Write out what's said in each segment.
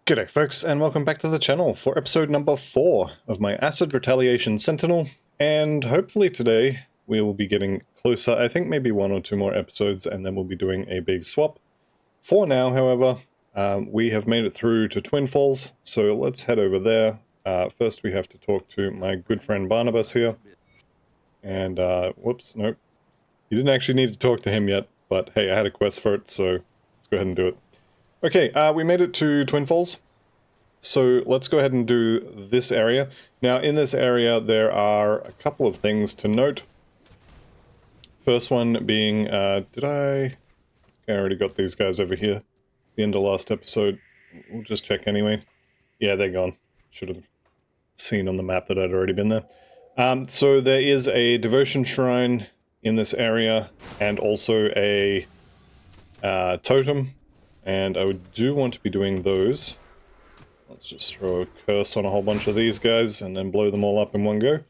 G'day folks, and welcome back to the channel for episode number 4 of my Acid Retaliation Sentinel, and hopefully today we will be getting closer. I think maybe 1 or 2 more episodes and then we'll be doing a big swap. For now, however, we have made it through to Twinfalls, so let's head over there. First we have to talk to my good friend Barnabas here, and whoops, nope. You didn't actually need to talk to him yet, but hey, I had a quest for it, so let's go ahead and do it. Okay, we made it to Twinfalls, so let's go ahead and do this area. Now, in this area, there are a couple of things to note. First one being, I already got these guys over here. The end of last episode. We'll just check anyway. Yeah, they're gone. Should have seen on the map that I'd already been there. So there is a devotion shrine in this area, and also a totem. And I do want to be doing those. Let's just throw a curse on a whole bunch of these guys and then blow them all up in one go.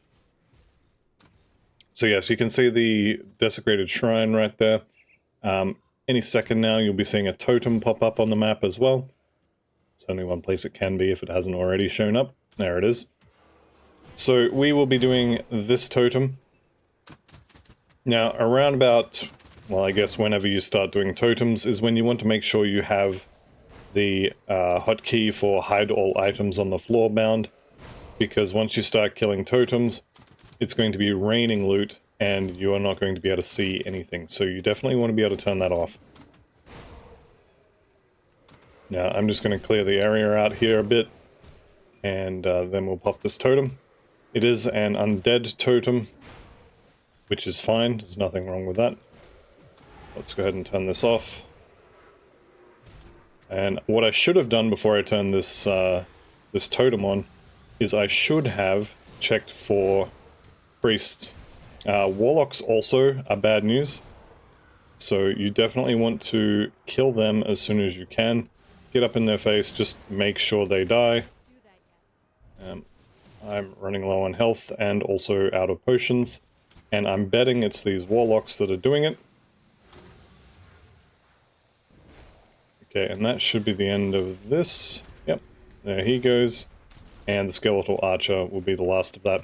So yes, you can see the desecrated shrine right there. Any second now you'll be seeing a totem pop up on the map as well. It's only one place it can be if it hasn't already shown up. There it is. So we will be doing this totem. Now around about, well, I guess whenever you start doing totems is when you want to make sure you have the hotkey for hide all items on the floor bound, because once you start killing totems, it's going to be raining loot and you are not going to be able to see anything. So you definitely want to be able to turn that off. Now I'm just going to clear the area out here a bit, and then we'll pop this totem. It is an undead totem, which is fine. There's nothing wrong with that. Let's go ahead and turn this off. And what I should have done before I turned this this totem on is I should have checked for priests. Warlocks also are bad news, so you definitely want to kill them as soon as you can. Get up in their face, just make sure they die. I'm running low on health and also out of potions, and I'm betting it's these warlocks that are doing it. Okay, and that should be the end of this. Yep, there he goes. And the skeletal archer will be the last of that.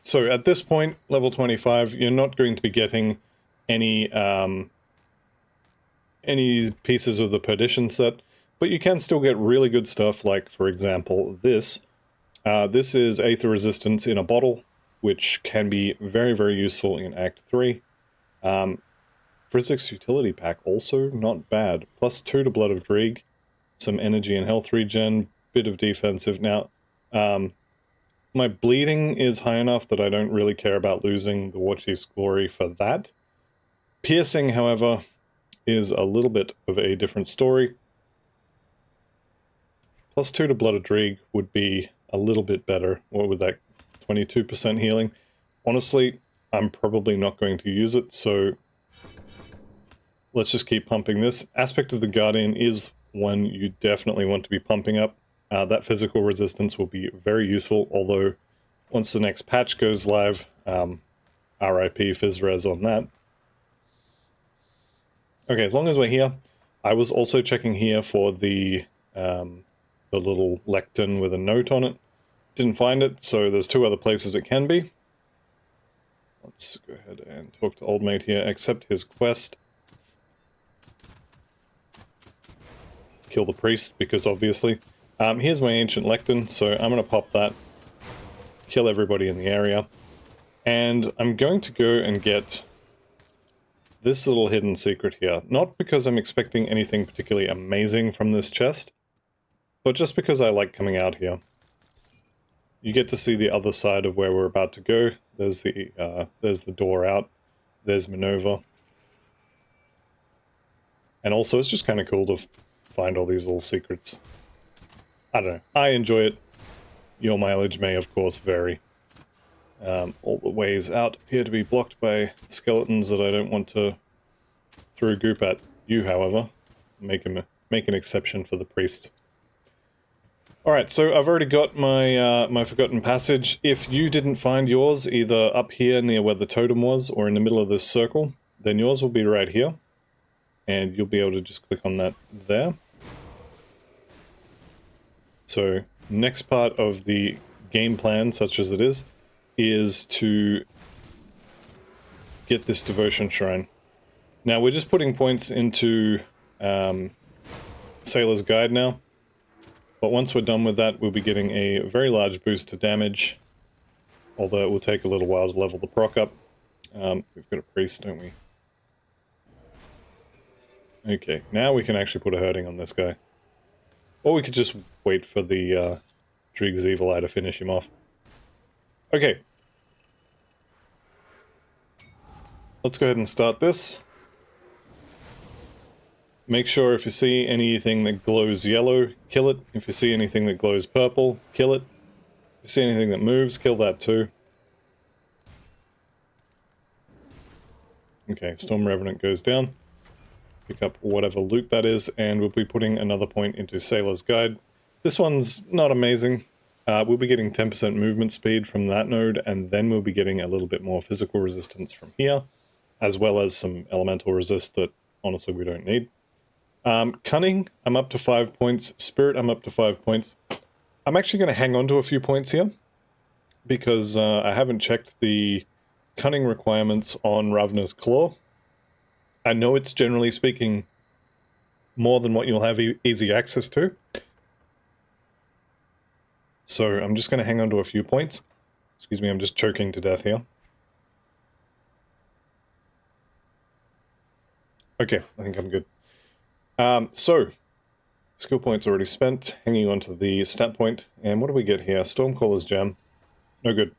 So at this point, level 25, you're not going to be getting any pieces of the perdition set, but you can still get really good stuff, like, for example, this. This is Aether Resistance in a bottle, which can be very, very useful in Act 3. Physics Utility Pack also not bad. +2 to Blood of Dreeg, some energy and health regen, bit of defensive. Now, my bleeding is high enough that I don't really care about losing the War Chief's Glory for that. Piercing, however, is a little bit of a different story. +2 to Blood of Dreeg would be a little bit better. What would that, 22% healing? Honestly, I'm probably not going to use it, so let's just keep pumping this. Aspect of the Guardian is one you definitely want to be pumping up. That physical resistance will be very useful, although once the next patch goes live, RIP Fizzres on that. Okay, as long as we're here, I was also checking here for the little lectern with a note on it. Didn't find it, so there's 2 other places it can be. Let's go ahead and talk to Old Mate here, accept his quest. Kill the priest, because obviously. Here's my ancient lectern, so I'm going to pop that, kill everybody in the area, and I'm going to go and get this little hidden secret here. Not because I'm expecting anything particularly amazing from this chest, but just because I like coming out here. You get to see the other side of where we're about to go. There's the door out. There's Minerva. And also, it's just kind of cool to find all these little secrets. I don't know. I enjoy it. Your mileage may, of course, vary. All the ways out appear to be blocked by skeletons that I don't want to throw goop at. You, however, make an exception for the priest. Alright, so I've already got my my Forgotten Passage. If you didn't find yours, either up here near where the totem was, or in the middle of this circle, then yours will be right here. And you'll be able to just click on that there. So next part of the game plan, such as it is to get this devotion shrine. Now we're just putting points into Sailor's Guide now, but once we're done with that, we'll be getting a very large boost to damage, although it will take a little while to level the proc up. We've got a priest, don't we? Okay, now we can actually put a herding on this guy. Or we could just wait for the Drig's Evil Eye to finish him off. Okay. Let's go ahead and start this. Make sure if you see anything that glows yellow, kill it. If you see anything that glows purple, kill it. If you see anything that moves, kill that too. Okay, Storm Revenant goes down. Pick up whatever loot that is, and we'll be putting another point into Sailor's Guide. This one's not amazing. We'll be getting 10% movement speed from that node, and then we'll be getting a little bit more physical resistance from here, as well as some elemental resist that, honestly, we don't need. Cunning, I'm up to 5 points. Spirit, I'm up to 5 points. I'm actually going to hang on to a few points here, because I haven't checked the cunning requirements on Ravna's Claw. I know it's generally speaking more than what you'll have easy access to. So I'm just going to hang on to a few points. Excuse me, I'm just choking to death here. Okay, I think I'm good. So, skill points already spent, hanging on to the stat point. And what do we get here? Stormcaller's Gem. No good.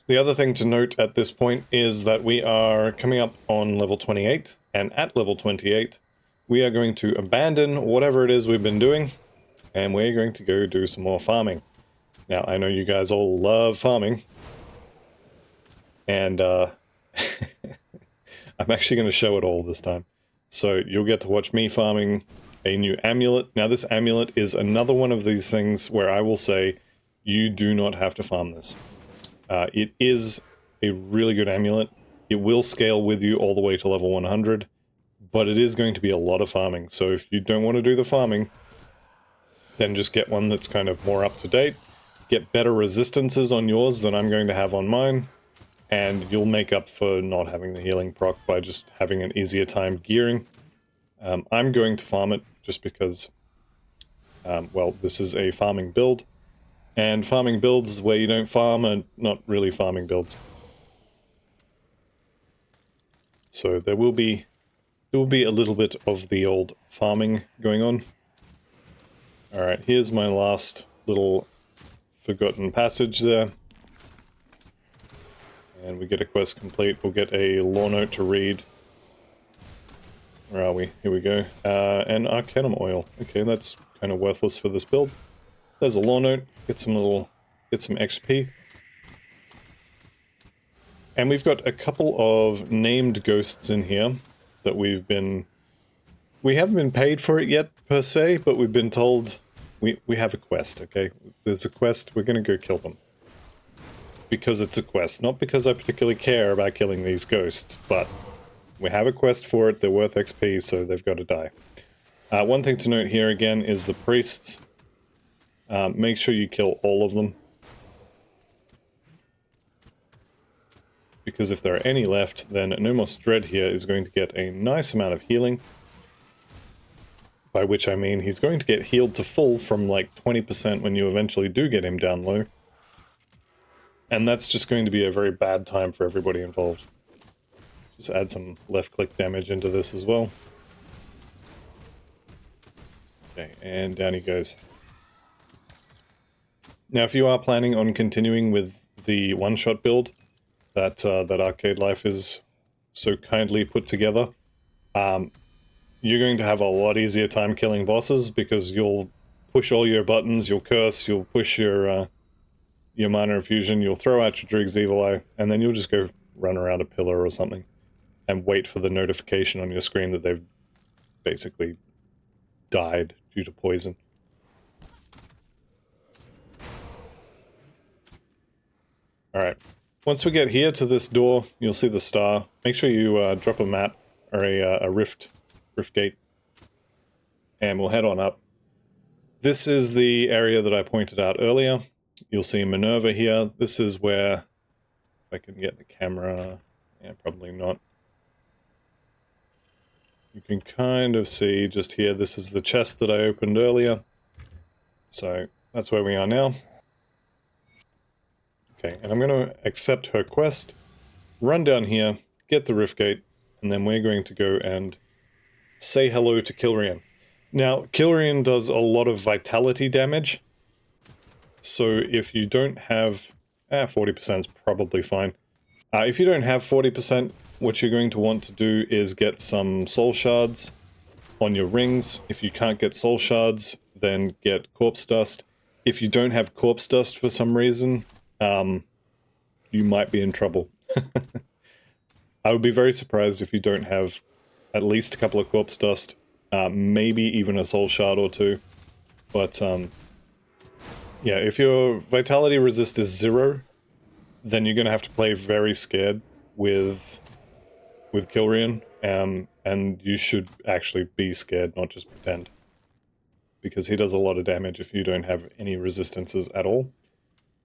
The other thing to note at this point is that we are coming up on level 28, and at level 28, we are going to abandon whatever it is we've been doing, and we're going to go do some more farming. Now, I know you guys all love farming, and I'm actually going to show it all this time. So you'll get to watch me farming a new amulet. Now, this amulet is another one of these things where I will say, you do not have to farm this. It is a really good amulet. It will scale with you all the way to level 100, but it is going to be a lot of farming. So if you don't want to do the farming, then just get one that's kind of more up to date. Get better resistances on yours than I'm going to have on mine, and you'll make up for not having the healing proc by just having an easier time gearing. I'm going to farm it just because, well, this is a farming build. And farming builds where you don't farm are not really farming builds. So there will be a little bit of the old farming going on. Alright, here's my last little forgotten passage there. And we get a quest complete. We'll get a law note to read. Where are we? Here we go. And Arcanum Oil. Okay, that's kind of worthless for this build. There's a law note. Get some XP. And we've got a couple of named ghosts in here that we haven't been paid for it yet, per se, but we've been told we have a quest, okay? There's a quest, we're gonna go kill them. Because it's a quest, not because I particularly care about killing these ghosts, but we have a quest for it, they're worth XP, so they've got to die. One thing to note here again is the priests. Make sure you kill all of them. Because if there are any left, then Nomos Dread here is going to get a nice amount of healing. By which I mean he's going to get healed to full from like 20% when you eventually do get him down low. And that's just going to be a very bad time for everybody involved. Just add some left-click damage into this as well. Okay, and down he goes. Now, if you are planning on continuing with the one-shot build that Arcade Life is so kindly put together, you're going to have a lot easier time killing bosses because you'll push all your buttons, you'll curse, you'll push your minor infusion, you'll throw out your Drig's Evil Eye, and then you'll just go run around a pillar or something and wait for the notification on your screen that they've basically died due to poison. Alright, once we get here to this door, you'll see the star. Make sure you drop a map, or a rift gate, and we'll head on up. This is the area that I pointed out earlier. You'll see Minerva here. This is where, if I can get the camera, yeah, probably not. You can kind of see just here, this is the chest that I opened earlier. So that's where we are now. Okay, and I'm going to accept her quest, run down here, get the Rift Gate, and then we're going to go and say hello to Kilrian. Now, Kilrian does a lot of vitality damage, so if you don't have... 40% is probably fine. If you don't have 40%, what you're going to want to do is get some soul shards on your rings. If you can't get soul shards, then get corpse dust. If you don't have corpse dust for some reason, you might be in trouble. I would be very surprised if you don't have at least a couple of corpse dust, maybe even a soul shard or two. But yeah, if your vitality resist is 0, then you're going to have to play very scared with Kilrian, and you should actually be scared, not just pretend. Because he does a lot of damage if you don't have any resistances at all.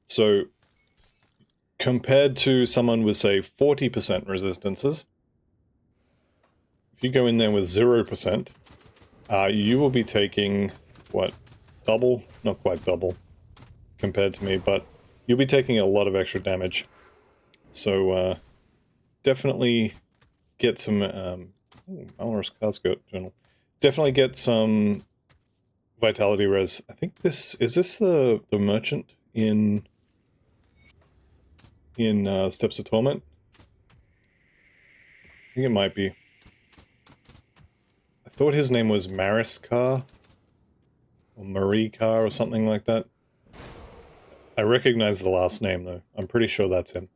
So, compared to someone with, say, 40% resistances, if you go in there with 0%, you will be taking, what, double? Not quite double, compared to me, but you'll be taking a lot of extra damage. So, definitely get some, Malorous Cascoat Journal. Definitely get some vitality res. I think is this the merchant in Steps of Torment? I think it might be. I thought his name was Mariskar, or Marikar, or something like that. I recognize the last name, though. I'm pretty sure that's him.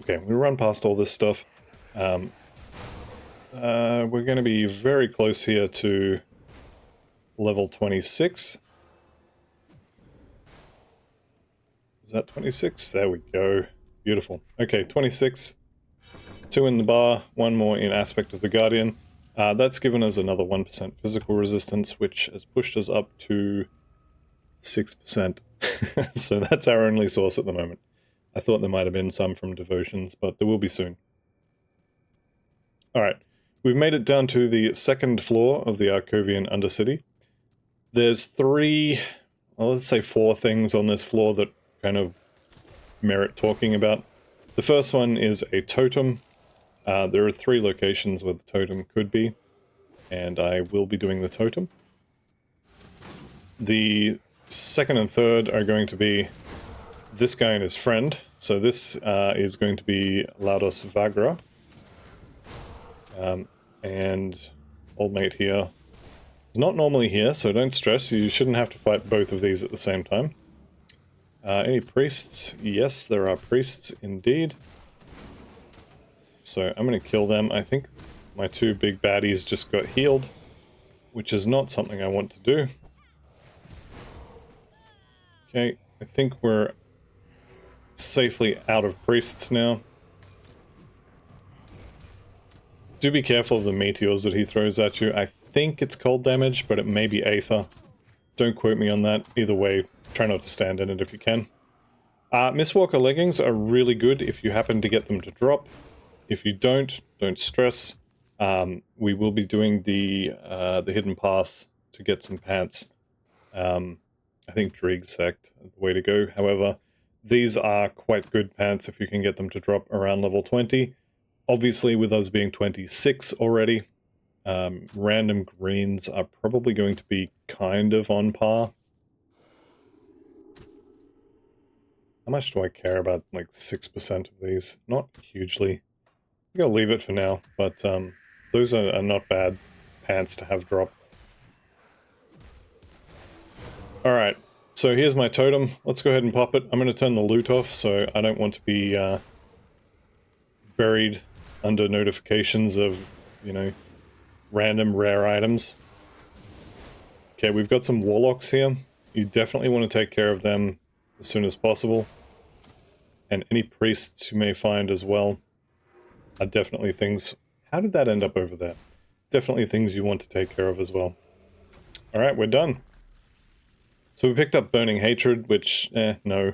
Okay, we run past all this stuff. We're going to be very close here to level 26. Is that 26? There we go. Beautiful. Okay, 26. 2 in the bar, 1 more in Aspect of the Guardian. That's given us another 1% physical resistance, which has pushed us up to 6%. So that's our only source at the moment. I thought there might have been some from Devotions, but there will be soon. Alright, we've made it down to the 2nd floor of the Arkovian Undercity. There's 3, well, let's say 4 things on this floor that kind of merit talking about. The first one is a totem. There are 3 locations where the totem could be, and I will be doing the totem. The second and third are going to be this guy and his friend. So this is going to be Laudos Vagra. And old mate here is not normally here, so don't stress. You shouldn't have to fight both of these at the same time. Any priests? Yes, there are priests indeed. So I'm going to kill them. I think my 2 big baddies just got healed, which is not something I want to do. Okay, I think we're safely out of priests now. Do be careful of the meteors that he throws at you. I think it's cold damage, but it may be Aether. Don't quote me on that. Either way, try not to stand in it if you can. Mistwalker leggings are really good if you happen to get them to drop. If you don't stress. We will be doing the hidden path to get some pants. I think Drieg Sect is the way to go. However, these are quite good pants if you can get them to drop around level 20. Obviously, with us being 26 already, random greens are probably going to be kind of on par. How much do I care about, like, 6% of these? Not hugely. I'm going to leave it for now, but those are not bad pants to have drop. Alright, so here's my totem. Let's go ahead and pop it. I'm going to turn the loot off, so I don't want to be buried under notifications of, you know, random rare items. Okay, we've got some warlocks here. You definitely want to take care of them as soon as possible. And any priests you may find as well are definitely things... How did that end up over there? Definitely things you want to take care of as well. Alright, we're done. So we picked up Burning Hatred, which, no.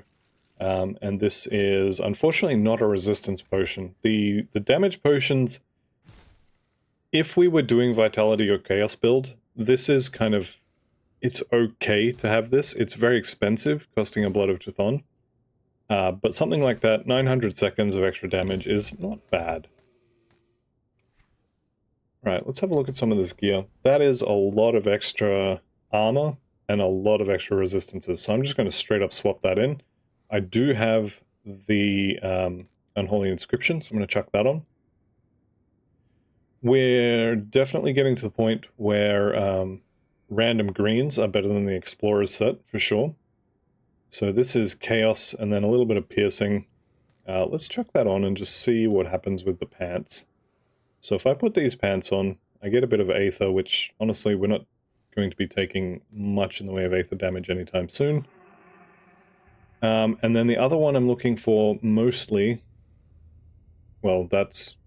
And this is unfortunately not a resistance potion. The damage potions, if we were doing Vitality or Chaos build, this is kind of, it's okay to have this. It's very expensive, costing a Blood of Chthon. But something like that, 900 seconds of extra damage is not bad. Right, let's have a look at some of this gear. That is a lot of extra armor and a lot of extra resistances. So I'm just going to straight up swap that in. I do have the Unholy Inscription, so I'm going to chuck that on. We're definitely getting to the point where random greens are better than the Explorer's set, for sure. So this is Chaos and then a little bit of Piercing. Let's chuck that on and just see what happens with the pants. So if I put these pants on, I get a bit of Aether, which honestly we're not going to be taking much in the way of Aether damage anytime soon. And then the other one I'm looking for mostly, well, that's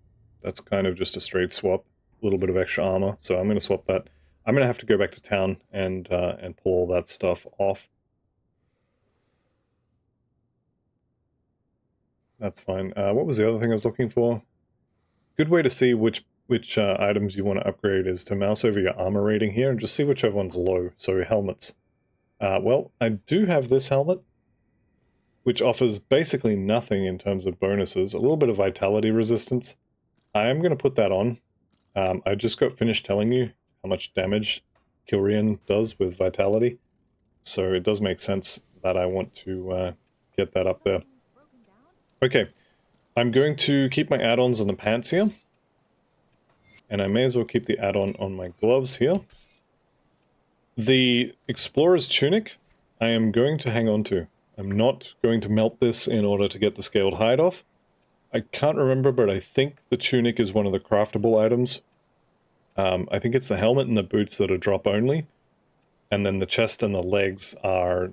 kind of just a straight swap, a little bit of extra armor. So I'm going to swap that. I'm going to have to go back to town and pull all that stuff off. That's fine. What was the other thing I was looking for? Good way to see which items you want to upgrade is to mouse over your armor rating here and just see whichever one's low. So helmets. Well, I do have this helmet, which offers basically nothing in terms of bonuses. A little bit of vitality resistance. I am going to put that on. I just got finished telling you how much damage Kilrian does with vitality. So it does make sense that I want to get that up there. Okay. I'm going to keep my add-ons on the pants here. And I may as well keep the add-on on my gloves here. The Explorer's Tunic, I am going to hang on to. I'm not going to melt this in order to get the scaled hide off. I can't remember, but I think the tunic is one of the craftable items. I think it's the helmet and the boots that are drop only. And then the chest and the legs are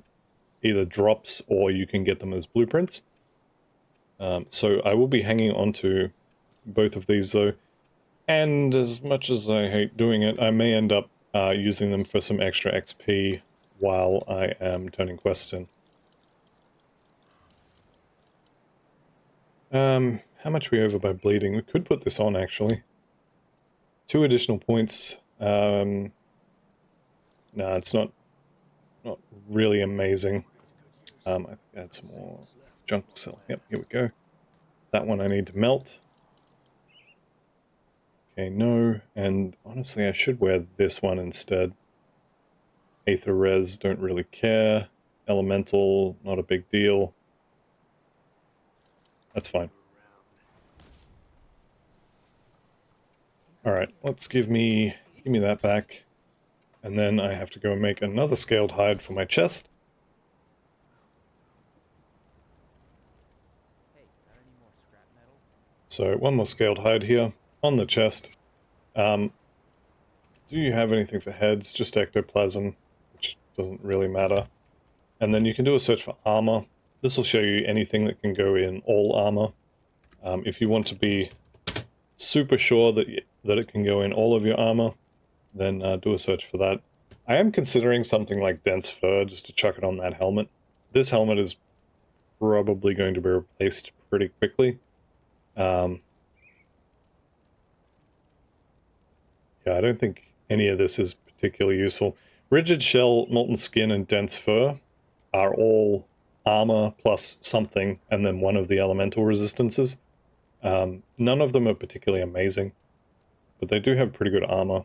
either drops or you can get them as blueprints. So I will be hanging on to both of these though. And as much as I hate doing it, I may end up using them for some extra XP while I am turning quests in. How much are we over by bleeding? We could put this on, actually. 2 additional points. No, it's not really amazing. I think I had some more junk to sell. Yep, here we go. That one I need to melt. Okay, no. And honestly, I should wear this one instead. Aether Res, don't really care. Elemental, not a big deal. That's fine. Alright, let's give me that back. And then I have to go and make another scaled hide for my chest. So, one more scaled hide here on the chest. Do you have anything for heads? Just ectoplasm, which doesn't really matter. And then you can do a search for armor. This will show you anything that can go in all armor. If you want to be super sure that it can go in all of your armor, then do a search for that. I am considering something like dense fur just to chuck it on that helmet. This helmet is probably going to be replaced pretty quickly. Yeah, I don't think any of this is particularly useful. Rigid shell, molten skin, and dense fur are all armor plus something, and then one of the elemental resistances. None of them are particularly amazing, but they do have pretty good armor.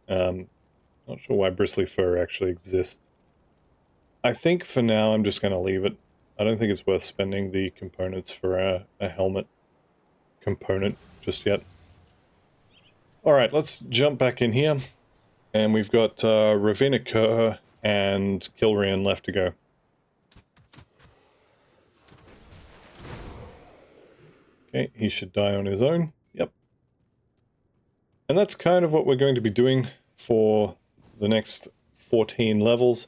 Not sure why bristly fur actually exists. I think for now I'm just going to leave it. I don't think it's worth spending the components for a helmet component just yet. Alright, let's jump back in here. And we've got Ravina Kerr and Kilrian left to go. Okay, he should die on his own. Yep. And that's kind of what we're going to be doing for the next 14 levels.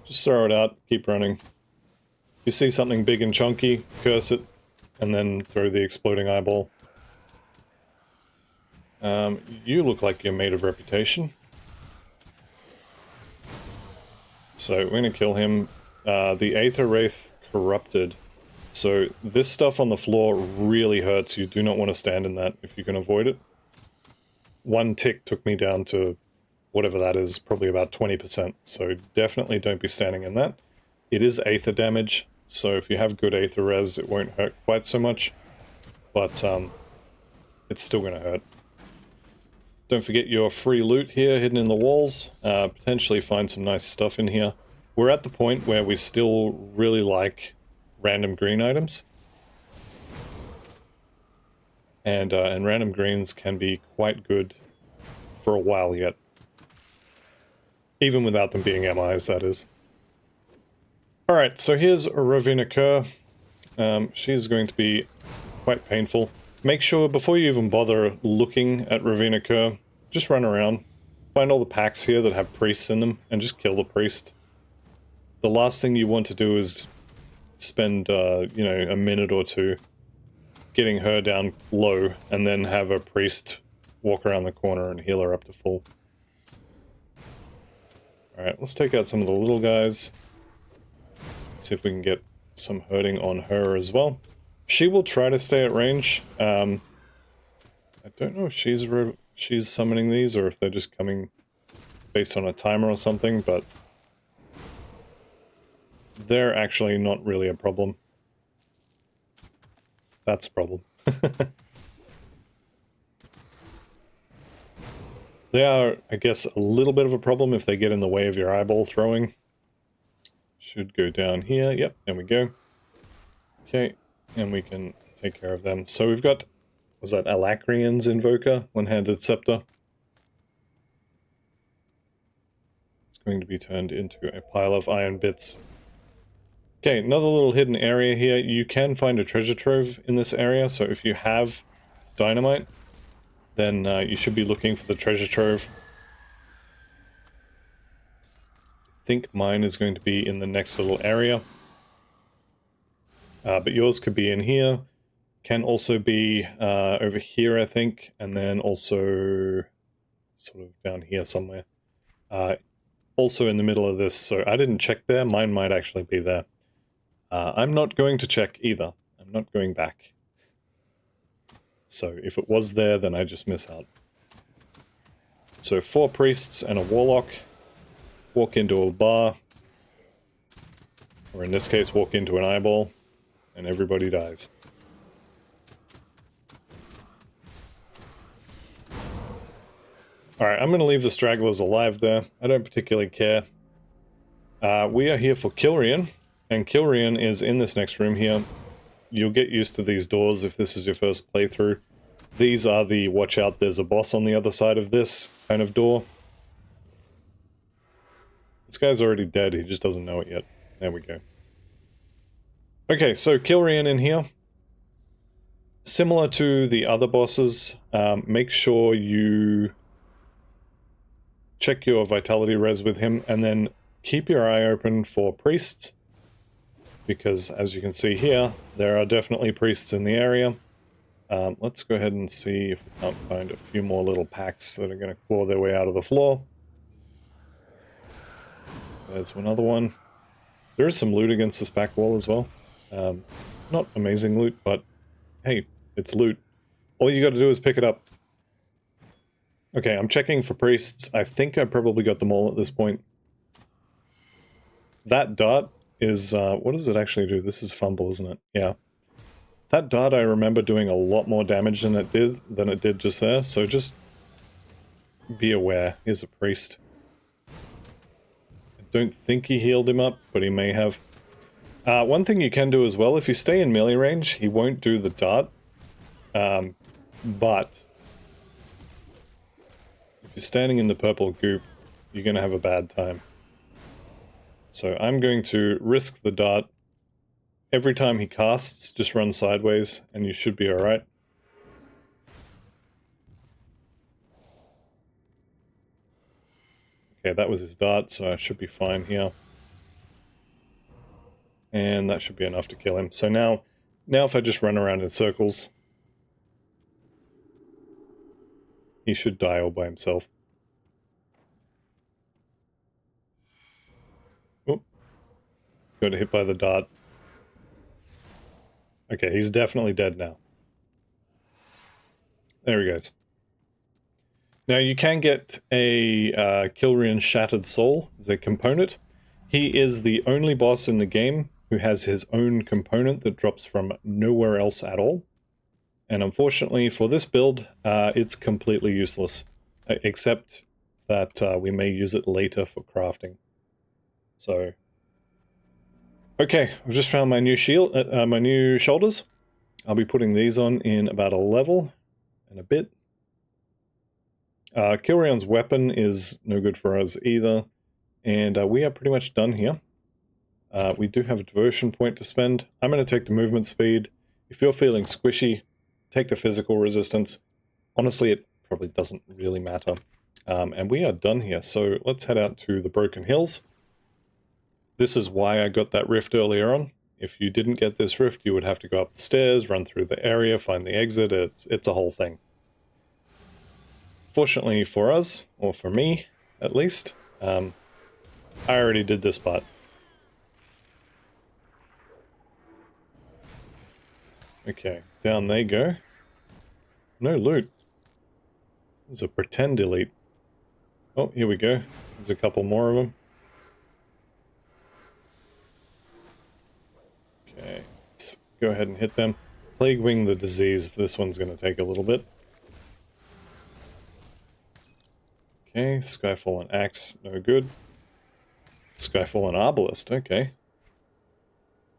Just throw it out, keep running. If you see something big and chunky, curse it, and then throw the exploding eyeball. You look like you're made of reputation. So we're going to kill him. The Aether Wraith corrupted. So this stuff on the floor really hurts. You do not want to stand in that if you can avoid it. One tick took me down to whatever that is, probably about 20%. So definitely don't be standing in that. It is Aether damage, so if you have good Aether res, it won't hurt quite so much. But it's still going to hurt. Don't forget your free loot here hidden in the walls. Potentially find some nice stuff in here. We're at the point where we still really like random green items. And random greens can be quite good for a while yet. Even without them being MIs, that is. Alright, so here's Rowena Kerr. She's going to be quite painful. Make sure, before you even bother looking at Rowena Kerr, just run around. Find all the packs here that have priests in them, and just kill the priest. The last thing you want to do is spend, you know, a minute or two getting her down low, and then have a priest walk around the corner and heal her up to full. Alright, let's take out some of the little guys. See if we can get some hurting on her as well. She will try to stay at range. I don't know if she's summoning these or if they're just coming based on a timer or something, but they're actually not really a problem. That's a problem. They are, I guess, a little bit of a problem if they get in the way of your eyeball throwing. Should go down here. Yep, there we go. Okay, and we can take care of them. So we've got, was that Alacrian's Invoker? One-handed Scepter. It's going to be turned into a pile of iron bits. Okay, another little hidden area here. You can find a treasure trove in this area, so if you have dynamite, then you should be looking for the treasure trove. I think mine is going to be in the next little area. But yours could be in here. Can also be over here, I think, and then also sort of down here somewhere. Also in the middle of this, so I didn't check there. Mine might actually be there. I'm not going to check either. I'm not going back. So if it was there, then I just miss out. So 4 priests and a warlock walk into a bar, or in this case walk into an eyeball, and everybody dies. Alright, I'm going to leave the stragglers alive there. I don't particularly care. We are here for Kilrian, and Kilrian is in this next room here. You'll get used to these doors if this is your first playthrough. These are the watch out, there's a boss on the other side of this kind of door. This guy's already dead, he just doesn't know it yet. There we go. Okay, so Kilrian in here. Similar to the other bosses, make sure you check your vitality res with him, and then keep your eye open for priests. Because, as you can see here, there are definitely priests in the area. Let's go ahead and see if we can't find a few more little packs that are going to claw their way out of the floor. There's another one. There is some loot against this back wall as well. Not amazing loot, but hey, it's loot. All you got to do is pick it up. Okay, I'm checking for priests. I think I probably got them all at this point. That dart is, what does it actually do? This is fumble, isn't it? Yeah. That dart I remember doing a lot more damage than it did just there, so just be aware. Here's a priest. I don't think he healed him up, but he may have. One thing you can do as well, if you stay in melee range, he won't do the dart. But if you're standing in the purple goop, you're going to have a bad time. So I'm going to risk the dart. Every time he casts, just run sideways, and you should be alright. Okay, that was his dart, so I should be fine here. And that should be enough to kill him. So now if I just run around in circles, he should die all by himself. Got hit by the dart. Okay, he's definitely dead now. There he goes. Now you can get a Kilrian Shattered Soul as a component. He is the only boss in the game who has his own component that drops from nowhere else at all. And unfortunately for this build, it's completely useless. Except that we may use it later for crafting. So... okay, I've just found my new shield, my new shoulders. I'll be putting these on in about a level and a bit. Kilrian's weapon is no good for us either, and we are pretty much done here. We do have a devotion point to spend. I'm going to take the movement speed. If you're feeling squishy, take the physical resistance. Honestly, it probably doesn't really matter. And we are done here, so let's head out to the Broken Hills. This is why I got that rift earlier on. If you didn't get this rift, you would have to go up the stairs, run through the area, find the exit. It's a whole thing. Fortunately for us, or for me, at least, I already did this part. Okay, down they go. No loot. There's a pretend elite. Oh, here we go. There's a couple more of them. Okay, let's go ahead and hit them. Plague Wing the Disease. This one's going to take a little bit. Okay, Skyfallen Axe, no good. Skyfallen Arbalist, okay.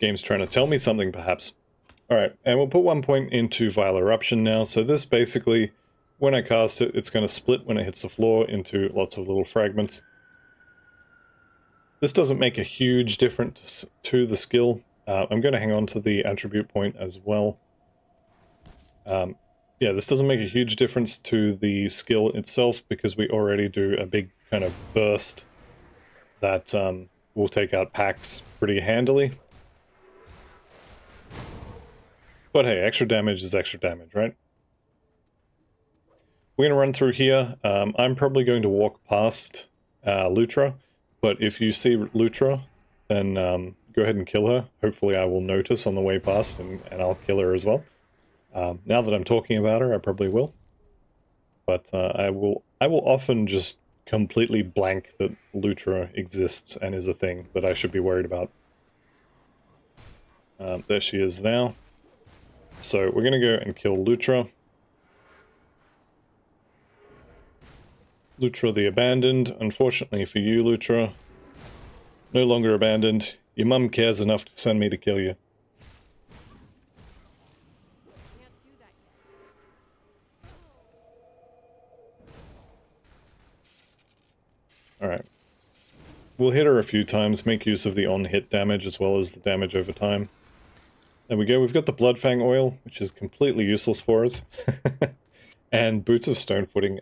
Game's trying to tell me something, perhaps. Alright, and we'll put 1 point into Vile Eruption now. So this basically, when I cast it, it's going to split when it hits the floor into lots of little fragments. This doesn't make a huge difference to the skill. I'm going to hang on to the attribute point as well. Yeah, this doesn't make a huge difference to the skill itself because we already do a big kind of burst that will take out packs pretty handily. But hey, extra damage is extra damage, right? We're going to run through here. I'm probably going to walk past Lutra, but if you see Lutra, then go ahead and kill her. Hopefully I will notice on the way past and I'll kill her as well. Now that I'm talking about her, I probably will. But I will often just completely blank that Lutra exists and is a thing that I should be worried about. There she is now. So we're going to go and kill Lutra. Lutra the Abandoned. Unfortunately for you, Lutra, no longer abandoned. Your mum cares enough to send me to kill you. Alright. We'll hit her a few times, make use of the on-hit damage as well as the damage over time. There we go, we've got the Bloodfang oil, which is completely useless for us. And Boots of Stone Footing.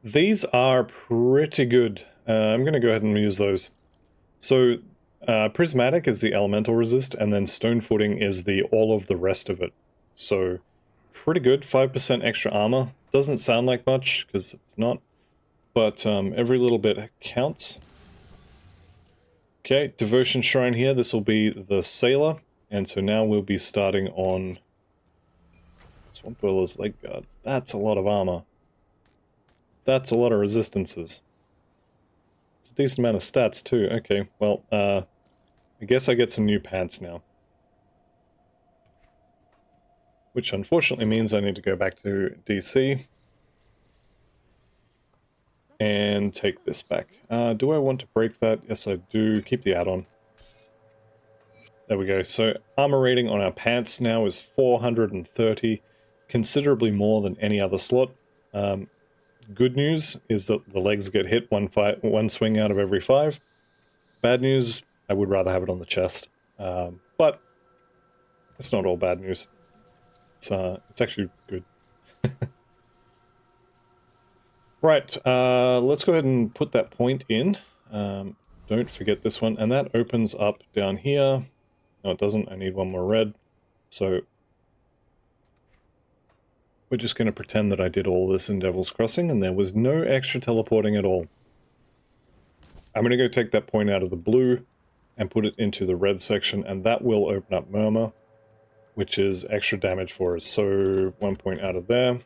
These are pretty good. I'm going to go ahead and use those. So, Prismatic is the elemental resist, and then Stone Footing is the all of the rest of it. So, pretty good. 5% extra armor. Doesn't sound like much, because it's not. But every little bit counts. Okay, Devotion Shrine here. This will be the Sailor. And so now we'll be starting on Swamp Dweller's Leg Guards. That's a lot of armor. That's a lot of resistances. It's a decent amount of stats too. Okay, well, I guess I get some new pants now. Which unfortunately means I need to go back to DC. And take this back. Do I want to break that? Yes, I do. Keep the add-on. There we go. So, armor rating on our pants now is 430. Considerably more than any other slot. Good news is that the legs get hit one swing out of every 5. Bad news, I would rather have it on the chest. But, it's not all bad news. It's actually good. Right, let's go ahead and put that point in. Don't forget this one. And that opens up down here. No, it doesn't. I need one more red. So we're just going to pretend that I did all this in Devil's Crossing and there was no extra teleporting at all. I'm going to go take that point out of the blue and put it into the red section, and that will open up Murmur, which is extra damage for us. So 1 point out of there.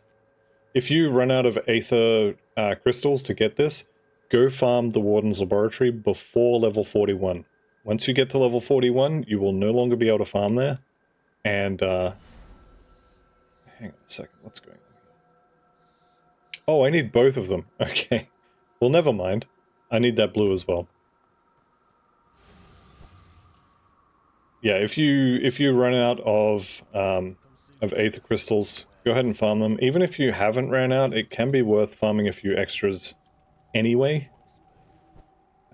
If you run out of Aether crystals to get this, go farm the Warden's Laboratory before level 41. Once you get to level 41, you will no longer be able to farm there. And, hang on a second, what's going on here? Oh, I need both of them. Okay. Well, never mind. I need that blue as well. Yeah, if you run out of Aether crystals, go ahead and farm them. Even if you haven't ran out, it can be worth farming a few extras anyway.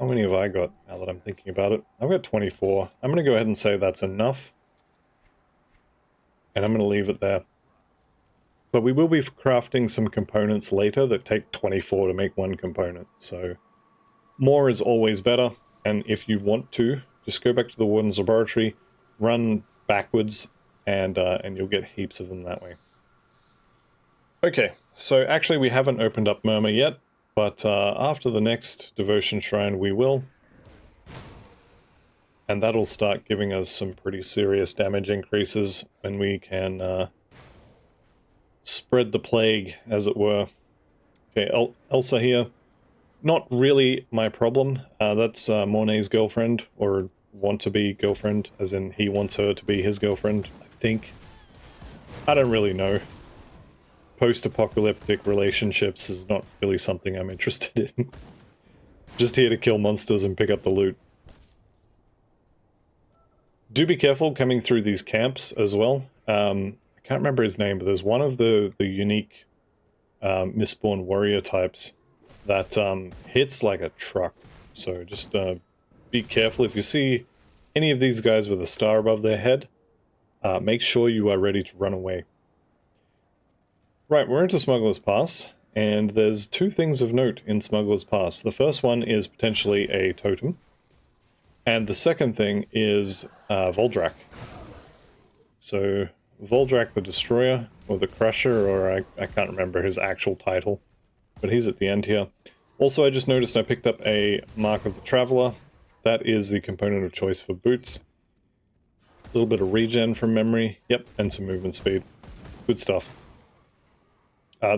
How many have I got now that I'm thinking about it? I've got 24. I'm going to go ahead and say that's enough. And I'm going to leave it there. But we will be crafting some components later that take 24 to make one component. So more is always better. And if you want to, just go back to the Warden's Laboratory, run backwards, and you'll get heaps of them that way. Okay, so actually we haven't opened up Murmur yet, but after the next Devotion Shrine we will. And that'll start giving us some pretty serious damage increases when we can spread the plague, as it were. Okay, Elsa here. Not really my problem. That's Mornay's girlfriend, or want-to-be girlfriend, as in he wants her to be his girlfriend, I think. I don't really know. Post-apocalyptic relationships is not really something I'm interested in. Just here to kill monsters and pick up the loot. Do be careful coming through these camps as well. I can't remember his name, but there's one of the unique Mistborn warrior types that hits like a truck. So just be careful. If you see any of these guys with a star above their head, make sure you are ready to run away. Right, we're into Smuggler's Pass, and there's two things of note in Smuggler's Pass. The first one is potentially a totem, and the second thing is Voldrak. So, Voldrak the Destroyer, or the Crusher, or I can't remember his actual title, but he's at the end here. Also, I just noticed I picked up a Mark of the Traveler. That is the component of choice for boots. A little bit of regen from memory, yep, and some movement speed. Good stuff.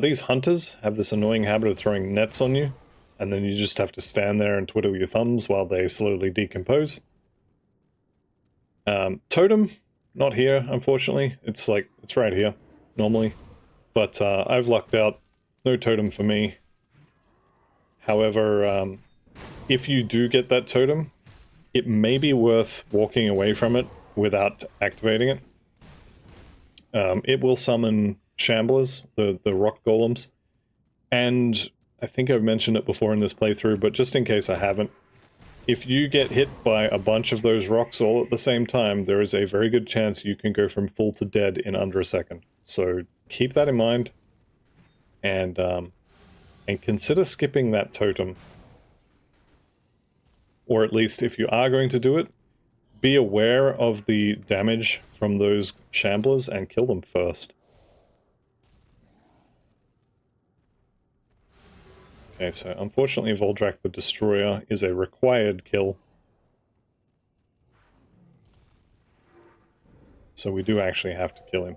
These hunters have this annoying habit of throwing nets on you, and then you just have to stand there and twiddle your thumbs while they slowly decompose. Totem, not here, unfortunately. It's right here, normally. But I've lucked out. No totem for me. However, if you do get that totem, it may be worth walking away from it without activating it. It will summon Shamblers, the rock golems, and I think I've mentioned it before in this playthrough, but just in case I haven't, if you get hit by a bunch of those rocks all at the same time, there is a very good chance you can go from full to dead in under a second. So keep that in mind, and consider skipping that totem. Or at least, if you are going to do it, be aware of the damage from those Shamblers and kill them first. Okay, so unfortunately Voldrak the Destroyer is a required kill. So we do actually have to kill him.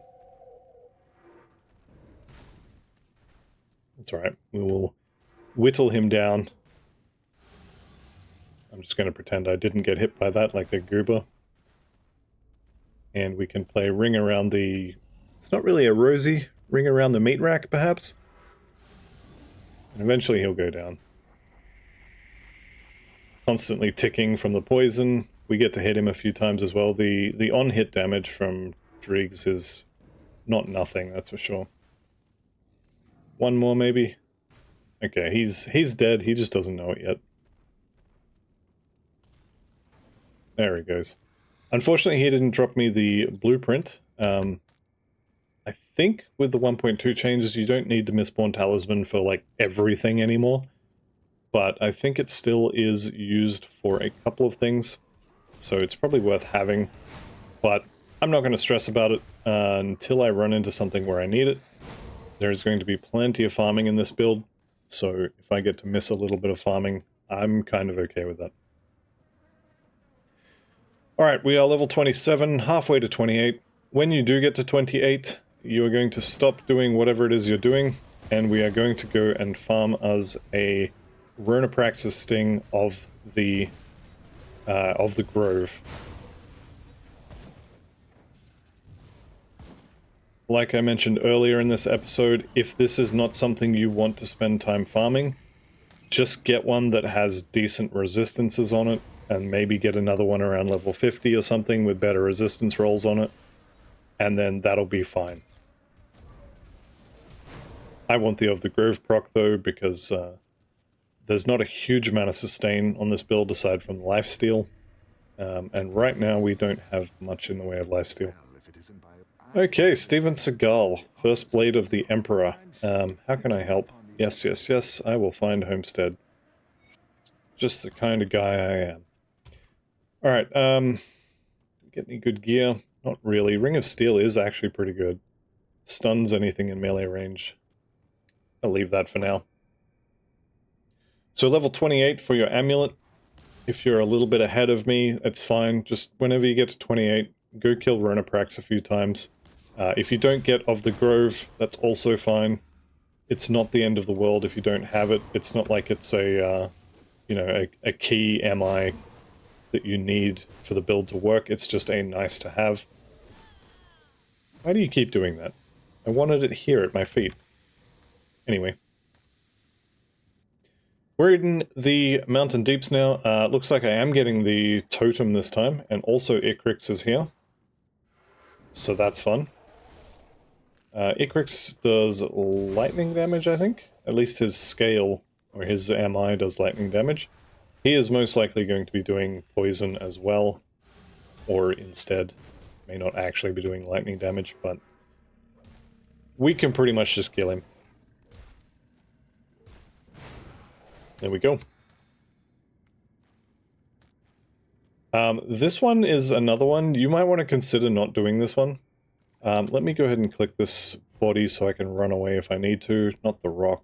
That's alright, we will whittle him down. I'm just going to pretend I didn't get hit by that like a goober. And we can play Ring Around the... It's not really a rosy, Ring Around the Meat Rack, perhaps? And eventually he'll go down. Constantly ticking from the poison. We get to hit him a few times as well. The on-hit damage from Driggs is not nothing, that's for sure. One more, maybe? Okay, he's dead. He just doesn't know it yet. There he goes. Unfortunately, he didn't drop me the blueprint. I think with the 1.2 changes, you don't need the Mistborn Talisman for, like, everything anymore. But I think it still is used for a couple of things. So it's probably worth having. But I'm not going to stress about it until I run into something where I need it. There's going to be plenty of farming in this build. So if I get to miss a little bit of farming, I'm kind of okay with that. Alright, we are level 27, halfway to 28. When you do get to 28, you are going to stop doing whatever it is you're doing, and we are going to go and farm us a Ronaprax's Sting of the Grove. Like I mentioned earlier in this episode, if this is not something you want to spend time farming, just get one that has decent resistances on it, and maybe get another one around level 50 or something with better resistance rolls on it, and then that'll be fine. I want the Of the Grove proc though, because there's not a huge amount of sustain on this build aside from lifesteal, and right now we don't have much in the way of lifesteal. Okay, Steven Seagal, First Blade of the Emperor. How can I help? Yes, yes, yes, I will find Homestead. Just the kind of guy I am. Alright, get any good gear? Not really. Ring of Steel is actually pretty good. Stuns anything in melee range. I'll leave that for now. So level 28 for your amulet. If you're a little bit ahead of me, it's fine. Just whenever you get to 28, go kill Ronaprax a few times. If you don't get Of the Grove, that's also fine. It's not the end of the world if you don't have it. It's not like it's a, you know, a key MI that you need for the build to work. It's just a nice to have. Why do you keep doing that? I wanted it here at my feet. Anyway. We're in the Mountain Deeps now. Looks like I am getting the totem this time, and also Icrix is here. So that's fun. Icrix does lightning damage, I think. At least his scale, or his MI, does lightning damage. He is most likely going to be doing poison as well, or instead, may not actually be doing lightning damage, but we can pretty much just kill him. There we go. This one is another one. You might want to consider not doing this one. Let me go ahead and click this body so I can run away if I need to. Not the rock.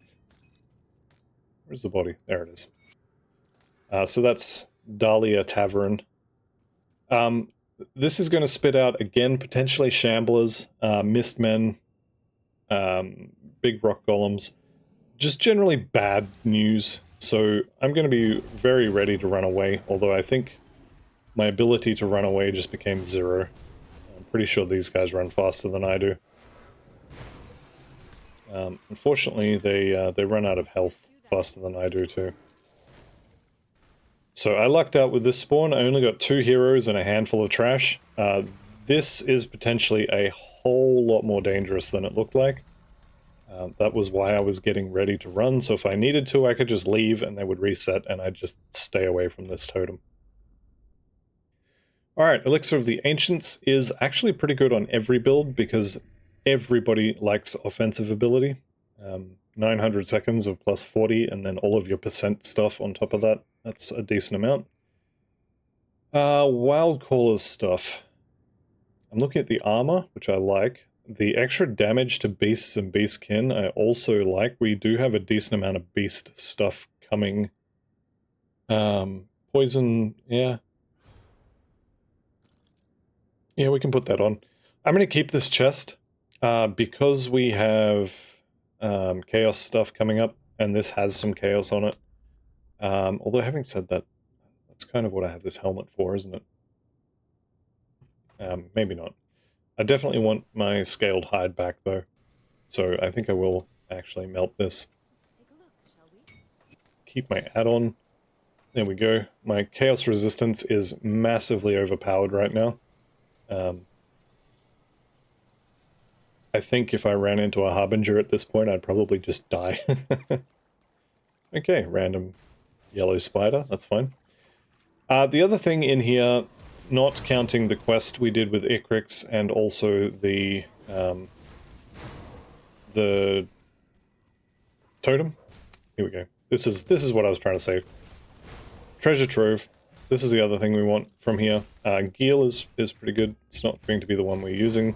Where's the body? There it is. So that's Dahlia Tavern. This is going to spit out, again, potentially Shamblers, Mistmen, big rock golems. Just generally bad news. So I'm going to be very ready to run away, although I think my ability to run away just became 0. I'm pretty sure these guys run faster than I do. Unfortunately, they run out of health faster than I do too. So I lucked out with this spawn. I only got 2 heroes and a handful of trash. This is potentially a whole lot more dangerous than it looked like. That was why I was getting ready to run, so if I needed to, I could just leave and they would reset and I'd just stay away from this totem. Alright, Elixir of the Ancients is actually pretty good on every build because everybody likes offensive ability. 900 seconds of plus 40 and then all of your percent stuff on top of that. That's a decent amount. Wildcaller's stuff. I'm looking at the armor, which I like. The extra damage to beasts and beastkin I also like. We do have a decent amount of beast stuff coming. Poison, yeah. Yeah, we can put that on. I'm going to keep this chest because we have chaos stuff coming up, and this has some chaos on it. Although having said that, that's kind of what I have this helmet for, isn't it? Maybe not. I definitely want my scaled hide back though, so I think I will actually melt this. Keep my add-on. There we go. My chaos resistance is massively overpowered right now. I think if I ran into a Harbinger at this point, I'd probably just die. Okay, random yellow spider, that's fine. The other thing in here, not counting the quest we did with Icrix and also the totem. Here we go. This is what I was trying to say. Treasure trove. This is the other thing we want from here. Geel is pretty good. It's not going to be the one we're using,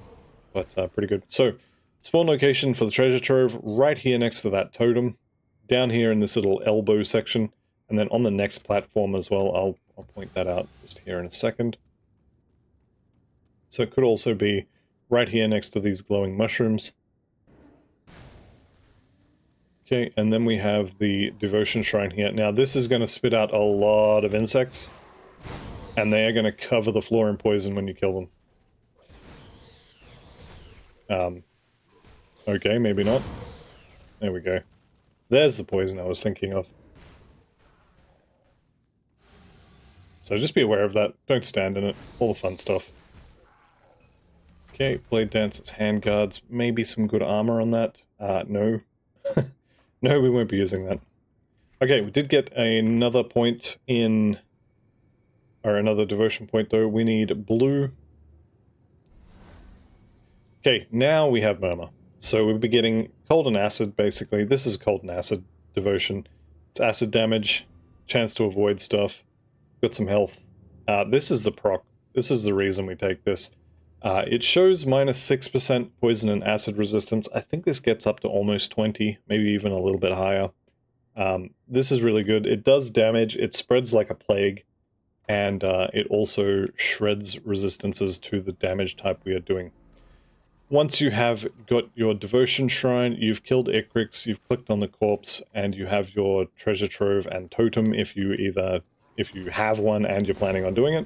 but pretty good. So, spawn location for the treasure trove right here next to that totem. Down here in this little elbow section. And then on the next platform as well, I'll point that out just here in a second. So it could also be right here next to these glowing mushrooms. Okay, and then we have the devotion shrine here. Now this is going to spit out a lot of insects, and they are going to cover the floor in poison when you kill them. Okay, maybe not. There we go. There's the poison I was thinking of. So just be aware of that. Don't stand in it. All the fun stuff. Okay, Blade Dancer's handguards. Maybe some good armor on that. No. No, we won't be using that. Okay, we did get another point in... or another devotion point though. We need blue. Okay, now we have Murmur. So we'll be getting cold and acid, basically. This is cold and acid devotion. It's acid damage, chance to avoid stuff, got some health. This is the proc. This is the reason we take this. It shows minus 6% poison and acid resistance. I think this gets up to almost 20, maybe even a little bit higher. This is really good. It does damage, it spreads like a plague, and it also shreds resistances to the damage type we are doing. Once you have got your devotion shrine, you've killed Icrix, you've clicked on the corpse, and you have your treasure trove and totem if you have one and you're planning on doing it.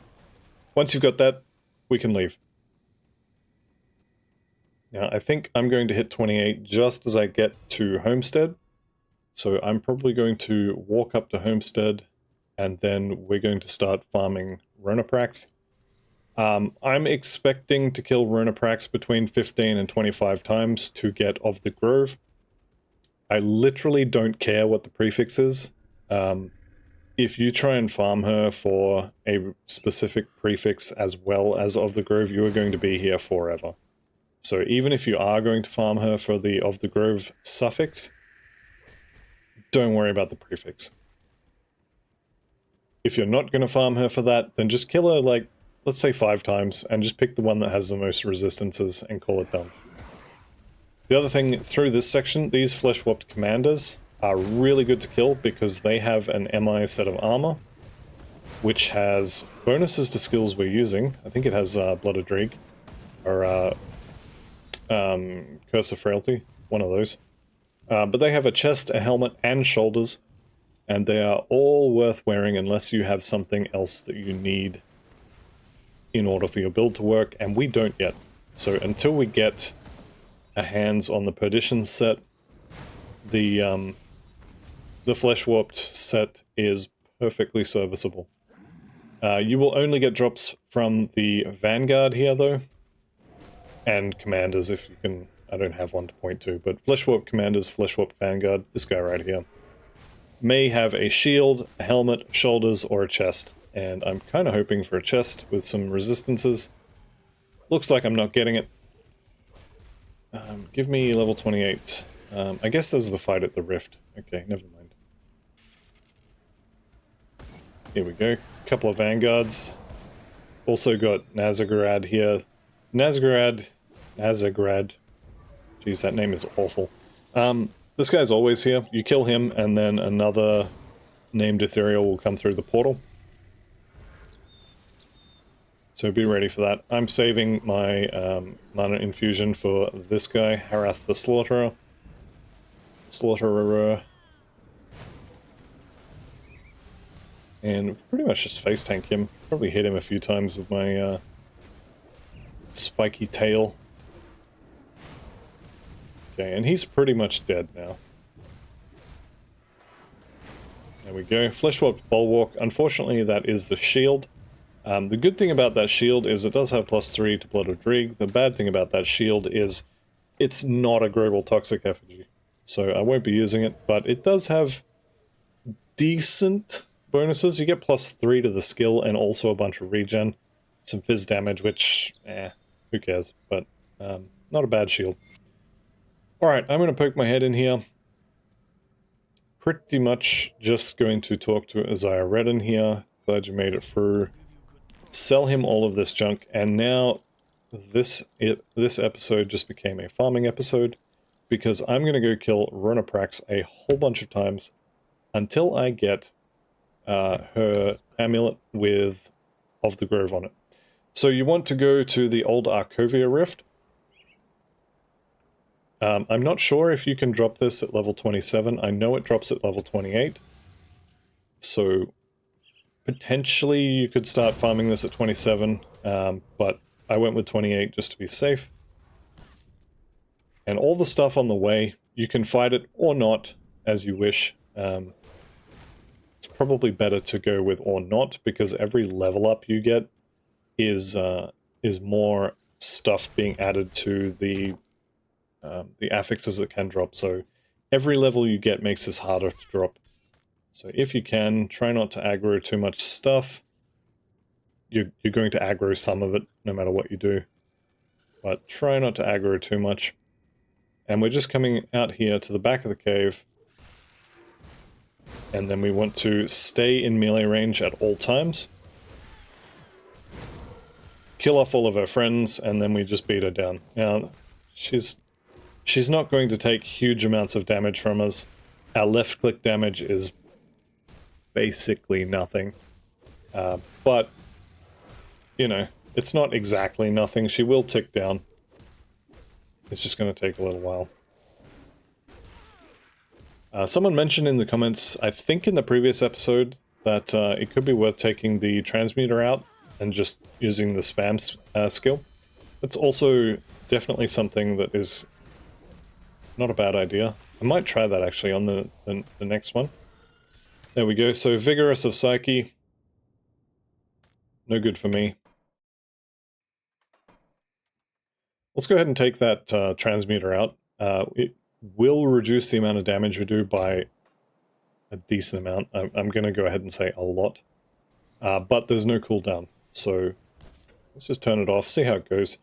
Once you've got that, we can leave. Now, I think I'm going to hit 28 just as I get to Homestead. So I'm probably going to walk up to Homestead, and then we're going to start farming Ronaprax. I'm expecting to kill Ronaprax between 15 and 25 times to get of the Grove. I literally don't care what the prefix is. If you try and farm her for a specific prefix as well as of the Grove, you are going to be here forever. So even if you are going to farm her for the of the Grove suffix, don't worry about the prefix. If you're not going to farm her for that, then just kill her, like, let's say 5 times, and just pick the one that has the most resistances and call it done. The other thing through this section, these flesh-warped commanders are really good to kill because they have an MI set of armor, which has bonuses to skills we're using. I think it has Blood of Dreig, or Curse of Frailty, one of those. But they have a chest, a helmet, and shoulders, and they are all worth wearing unless you have something else that you need in order for your build to work, and we don't yet. So until we get our hands on the Perdition set, the Flesh Warped set is perfectly serviceable. You will only get drops from the Vanguard here, though, and Commanders if you can. I don't have one to point to, but Flesh Warped Commanders, Flesh Warped Vanguard, this guy right here, may have a shield, a helmet, shoulders, or a chest. And I'm kind of hoping for a chest with some resistances. Looks like I'm not getting it. Give me level 28. I guess there's the fight at the Rift. Okay, never mind. Here we go. Couple of Vanguards. Also got Nazagrad here. Nazagrad. Jeez, that name is awful. This guy's always here. You kill him, and then another named Ethereal will come through the portal. So be ready for that. I'm saving my mana infusion for this guy, Harath the Slaughterer. And pretty much just face tank him. Probably hit him a few times with my spiky tail. Okay, and he's pretty much dead now. There we go. Flesh-warped Bulwark. Unfortunately, that is the shield. The good thing about that shield is it does have +3 to Blood of Dreig. The bad thing about that shield is it's not a global toxic effigy. So I won't be using it, but it does have decent bonuses. You get +3 to the skill and also a bunch of regen. Some fizz damage, which, who cares? But not a bad shield. Alright, I'm going to poke my head in here. Pretty much just going to talk to Isaiah Redden here. Glad you made it through. Sell him all of this junk, and now this episode just became a farming episode, because I'm going to go kill Ronaprax a whole bunch of times until I get her amulet with Of the Grove on it. So you want to go to the old Arkovia Rift. I'm not sure if you can drop this at level 27. I know it drops at level 28. So potentially you could start farming this at 27, but I went with 28 just to be safe. And all the stuff on the way, you can fight it or not, as you wish. It's probably better to go with or not, because every level up you get is more stuff being added to the affixes that can drop. So every level you get makes this harder to drop. So if you can, try not to aggro too much stuff. You're going to aggro some of it, no matter what you do. But try not to aggro too much. And we're just coming out here to the back of the cave. And then we want to stay in melee range at all times. Kill off all of her friends, and then we just beat her down. Now, she's not going to take huge amounts of damage from us. Our left-click damage is basically nothing. But, you know, it's not exactly nothing. She will tick down. It's just going to take a little while. Someone mentioned in the comments, I think in the previous episode, that it could be worth taking the transmuter out and just using the spam skill. That's also definitely something that is not a bad idea. I might try that actually on the next one. There we go. So Vigorous of Psyche. No good for me. Let's go ahead and take that transmuter out. It will reduce the amount of damage we do by a decent amount. I'm going to go ahead and say a lot. But there's no cooldown. So let's just turn it off, see how it goes.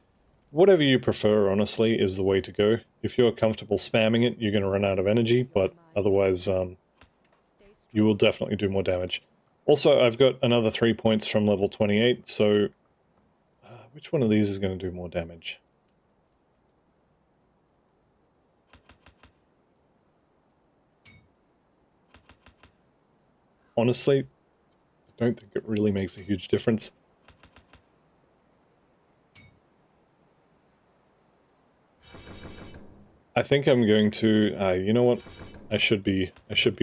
Whatever you prefer, honestly, is the way to go. If you're comfortable spamming it, you're going to run out of energy, but otherwise you will definitely do more damage. Also, I've got another 3 points from level 28, so which one of these is going to do more damage? Honestly, I don't think it really makes a huge difference. I think I'm going to, you know what? I should be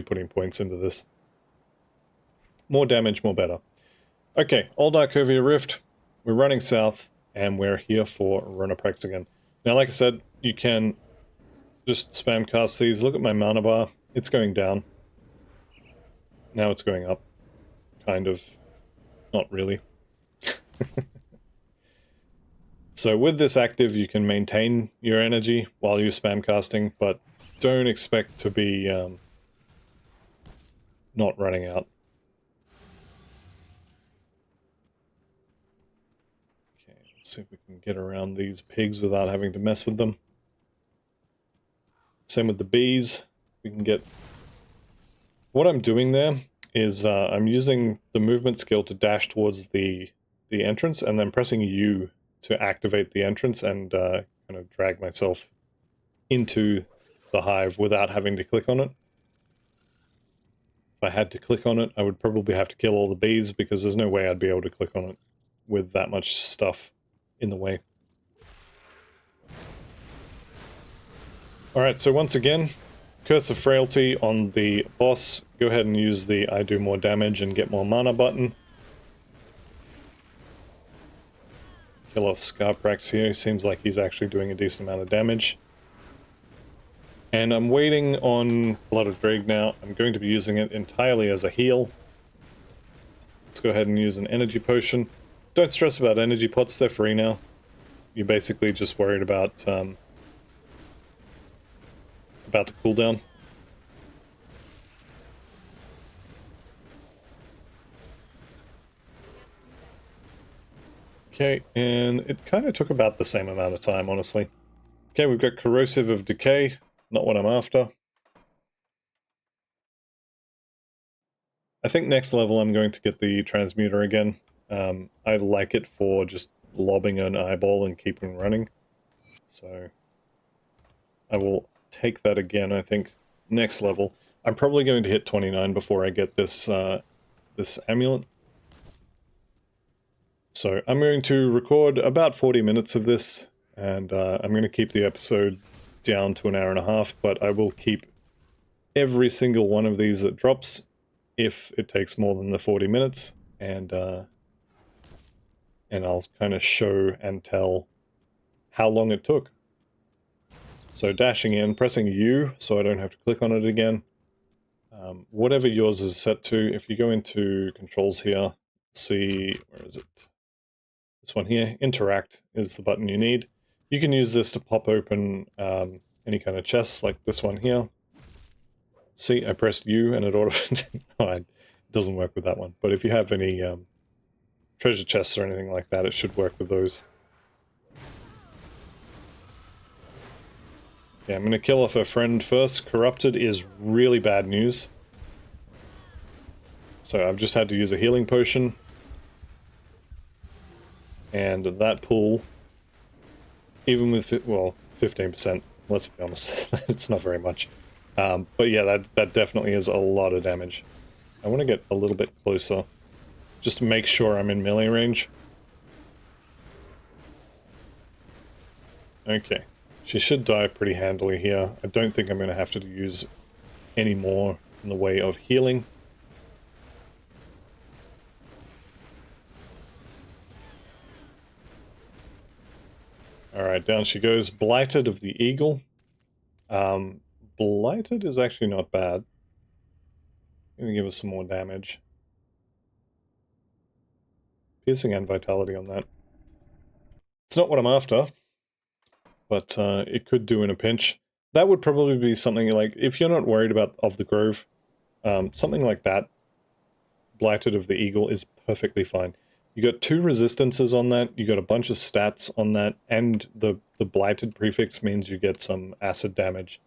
putting points into this. More damage, more better. Okay, Old Arkovia Rift. We're running south, and we're here for Ronaprax again. Now, like I said, you can just spam cast these. Look at my mana bar. It's going down. Now it's going up. Kind of. Not really. So with this active, you can maintain your energy while you're spam casting, but don't expect to be not running out. Okay, let's see if we can get around these pigs without having to mess with them. Same with the bees. We can get... What I'm doing there is I'm using the movement skill to dash towards the entrance, and then pressing U to activate the entrance and kind of drag myself into the hive without having to click on it. If I had to click on it, I would probably have to kill all the bees, because there's no way I'd be able to click on it with that much stuff in the way. Alright, so once again, Curse of Frailty on the boss. Go ahead and use the I do more damage and get more mana button. Kill off Scarprax here. He seems like he's actually doing a decent amount of damage. And I'm waiting on Blood of Drake now. I'm going to be using it entirely as a heal. Let's go ahead and use an energy potion. Don't stress about energy pots, they're free now. You're basically just worried about the cooldown. Okay, and it kind of took about the same amount of time, honestly. Okay, we've got Corrosive of Decay, not what I'm after. I think next level I'm going to get the Transmuter again. I like it for just lobbing an eyeball and keeping running. So I will take that again, I think, next level. I'm probably going to hit 29 before I get this this amulet. So I'm going to record about 40 minutes of this, and I'm going to keep the episode down to an hour and a half, but I will keep every single one of these that drops if it takes more than the 40 minutes, and I'll kind of show and tell how long it took. So dashing in, pressing U so I don't have to click on it again. Whatever yours is set to, if you go into controls here, see, where is it? This one here, interact is the button you need. You can use this to pop open any kind of chests like this one here. See, I pressed U and it oh, it doesn't work with that one. But if you have any treasure chests or anything like that, it should work with those. Yeah, I'm going to kill off her friend first. Corrupted is really bad news. So I've just had to use a healing potion. And that pool, even with, well, 15%, let's be honest, it's not very much. But yeah, that definitely is a lot of damage. I want to get a little bit closer, just to make sure I'm in melee range. Okay. She should die pretty handily here. I don't think I'm going to have to use any more in the way of healing. Alright, down she goes. Blighted of the Eagle. Blighted is actually not bad. Gonna give us some more damage. Piercing and Vitality on that. It's not what I'm after, but it could do in a pinch. That would probably be something like, if you're not worried about Of the Grove, something like that, Blighted of the Eagle is perfectly fine. You got 2 resistances on that, you got a bunch of stats on that, and the Blighted prefix means you get some acid damage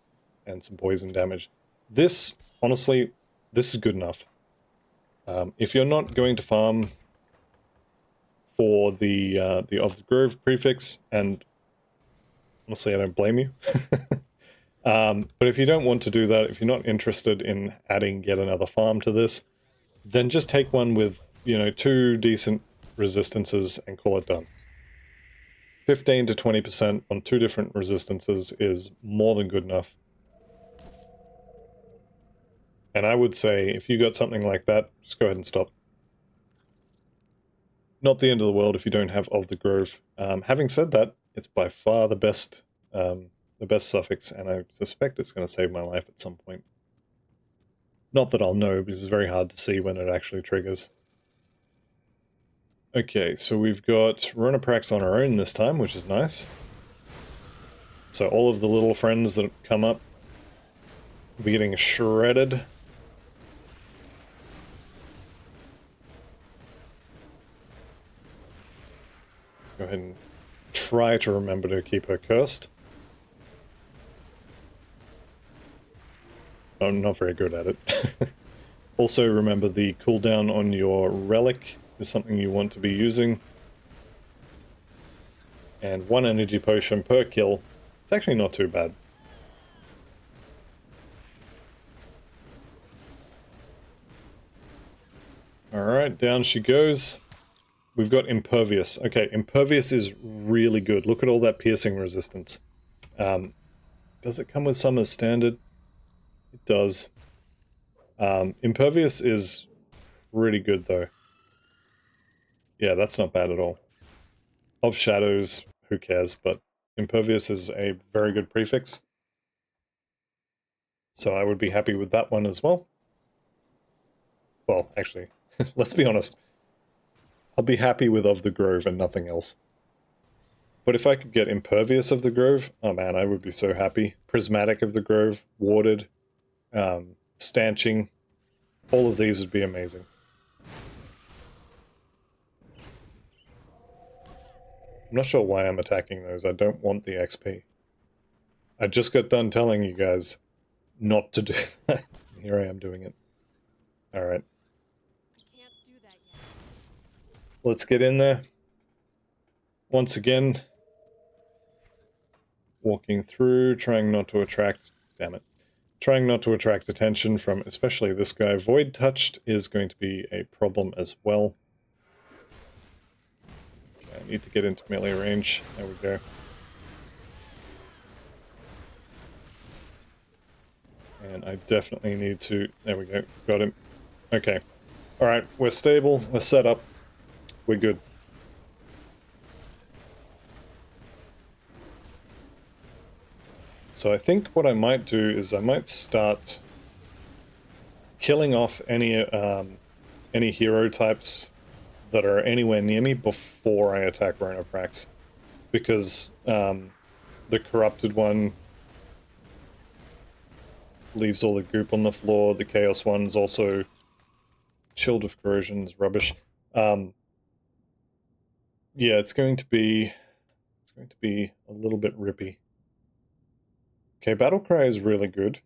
and some poison damage. This, honestly, this is good enough. If you're not going to farm for the Of the Grove prefix, and honestly, I don't blame you. But if you don't want to do that, if you're not interested in adding yet another farm to this, then just take one with, you know, 2 decent resistances and call it done. 15 to 20% on 2 different resistances is more than good enough. And I would say, if you got something like that, just go ahead and stop. Not the end of the world if you don't have Of the Grove. Having said that, it's by far the best suffix, and I suspect it's going to save my life at some point. Not that I'll know, because it's very hard to see when it actually triggers. Okay, so we've got Ronaprax on our own this time, which is nice. So all of the little friends that come up will be getting shredded. Go ahead and try to remember to keep her cursed. I'm not very good at it. Also remember the cooldown on your relic is something you want to be using. And 1 energy potion per kill. It's actually not too bad. Alright, down she goes. We've got Impervious. Okay, Impervious is really good. Look at all that piercing resistance. Does it come with some as standard? It does. Impervious is pretty good though. Yeah, that's not bad at all. Of Shadows, who cares, but Impervious is a very good prefix. So I would be happy with that one as well. Well, actually, let's be honest. I'll be happy with Of the Grove and nothing else. But if I could get Impervious of the Grove, oh man, I would be so happy. Prismatic of the Grove, Warded, Stanching, all of these would be amazing. I'm not sure why I'm attacking those. I don't want the XP. I just got done telling you guys not to do that. Here I am doing it. Alright. Let's get in there. Once again, walking through, trying not to attract... Damn it. Trying not to attract attention from especially this guy. Void touched is going to be a problem as well. Okay, I need to get into melee range. There we go. And I definitely need to... There we go. Got him. Okay. Alright, we're stable. We're set up. We're good. So I think what I might do is I might start killing off any hero types that are anywhere near me before I attack Ronaprax. Because the corrupted one leaves all the goop on the floor. The chaos one's also Shield of Corrosion is rubbish. Yeah, it's going to be a little bit rippy. Okay, Battlecry is really good.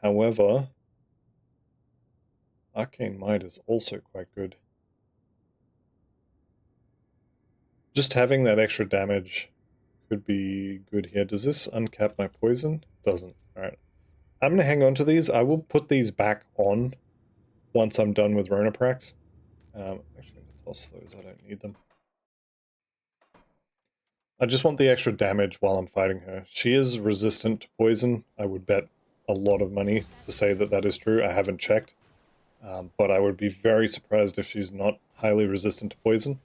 However, Arcane Might is also quite good. Just having that extra damage could be good here. Does this uncap my poison? Doesn't. Alright. I'm going to hang on to these. I will put these back on once I'm done with Ronaprax. Actually, I'm going to toss those. I don't need them. I just want the extra damage while I'm fighting her. She is resistant to poison. I would bet a lot of money to say that that is true. I haven't checked. But I would be very surprised if she's not highly resistant to poison.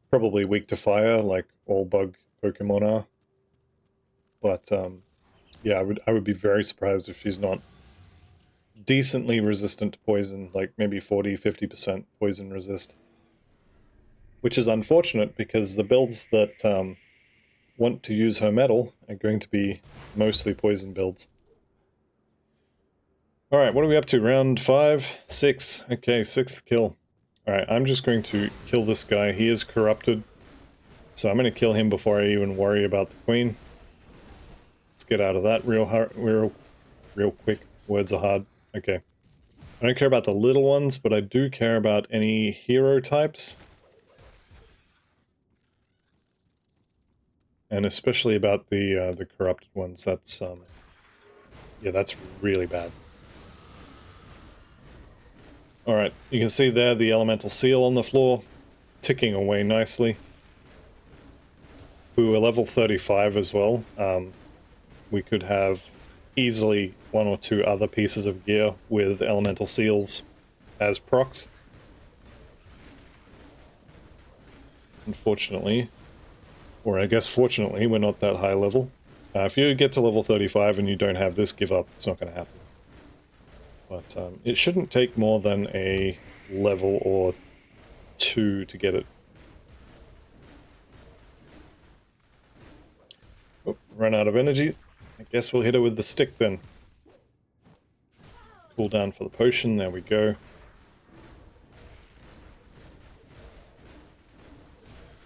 Probably weak to fire, like all bug Pokemon are. But yeah, I would be very surprised if she's not decently resistant to poison, like maybe 40-50% poison resist. Which is unfortunate because the builds that want to use her metal are going to be mostly poison builds. Alright, what are we up to? Round 5? 6? Okay, 6th kill. Alright, I'm just going to kill this guy. He is corrupted. So I'm going to kill him before I even worry about the queen. Let's get out of that real quick. Words are hard. Okay. I don't care about the little ones, but I do care about any hero types. And especially about the corrupted ones. That's, yeah, that's really bad. Alright, you can see there the elemental seal on the floor, ticking away nicely. If we were level 35 as well, we could have easily 1 or 2 other pieces of gear with elemental seals as procs. Unfortunately, or I guess fortunately, we're not that high level. If you get to level 35 and you don't have this, give up. It's not going to happen. But it shouldn't take more than a level or 2 to get it. Oh, run out of energy. I guess we'll hit her with the stick then. Cooldown for the potion, there we go.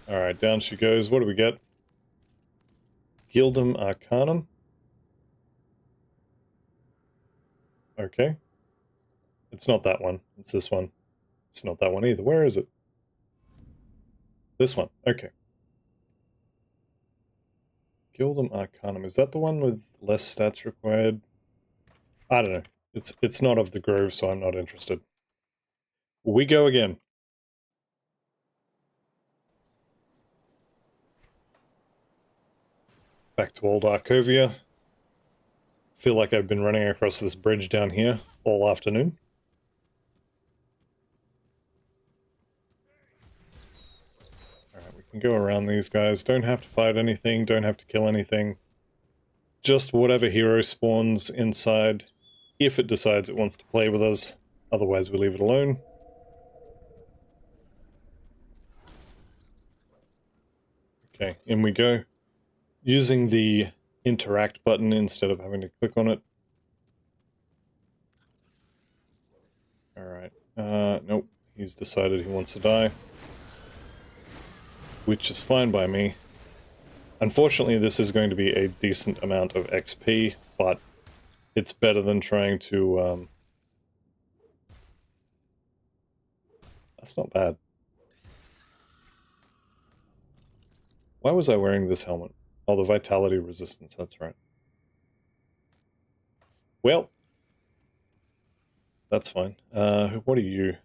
Alright, down she goes. What do we get? Gildum Arcanum. Okay. It's not that one. It's this one. It's not that one either. Where is it? This one. Okay. Gildum Arcanum. Is that the one with less stats required? I don't know. It's not of the Grove, so I'm not interested. We go again. Back to old Arkovia. Feel like I've been running across this bridge down here all afternoon. Alright, we can go around these guys. Don't have to fight anything, don't have to kill anything. Just whatever hero spawns inside, if it decides it wants to play with us. Otherwise we leave it alone. Okay, in we go. Using the interact button instead of having to click on it. Alright, nope, he's decided he wants to die. Which is fine by me. Unfortunately, this is going to be a decent amount of XP, but it's better than trying to, That's not bad. Why was I wearing this helmet? Oh, the vitality resistance, that's right. Well, that's fine. What are you?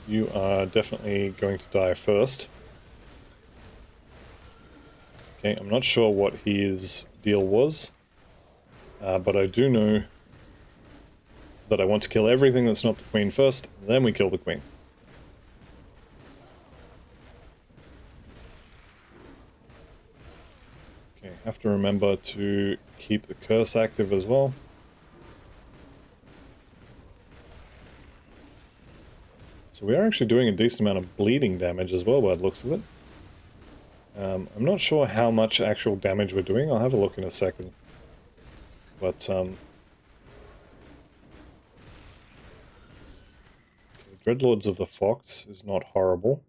You are definitely going to die first. Okay, I'm not sure what his deal was, but I do know that I want to kill everything that's not the queen first, then we kill the queen. Okay, have to remember to keep the curse active as well. So we are actually doing a decent amount of bleeding damage as well by the looks of it. I'm not sure how much actual damage we're doing, I'll have a look in a second. But, Dreadlords of the Fox is not horrible.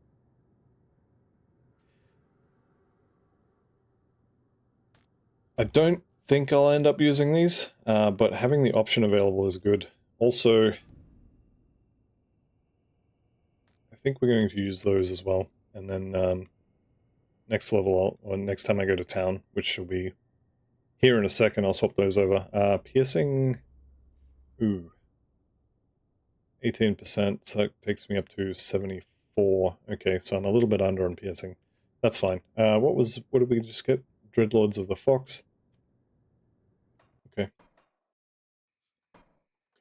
I don't think I'll end up using these, but having the option available is good. Also, I think we're going to use those as well. And then next level, or next time I go to town, which will be here in a second, I'll swap those over. Piercing, ooh, 18%, so that takes me up to 74. Okay, so I'm a little bit under on piercing. That's fine. What did we just get? Dreadlords of the Fox. Okay.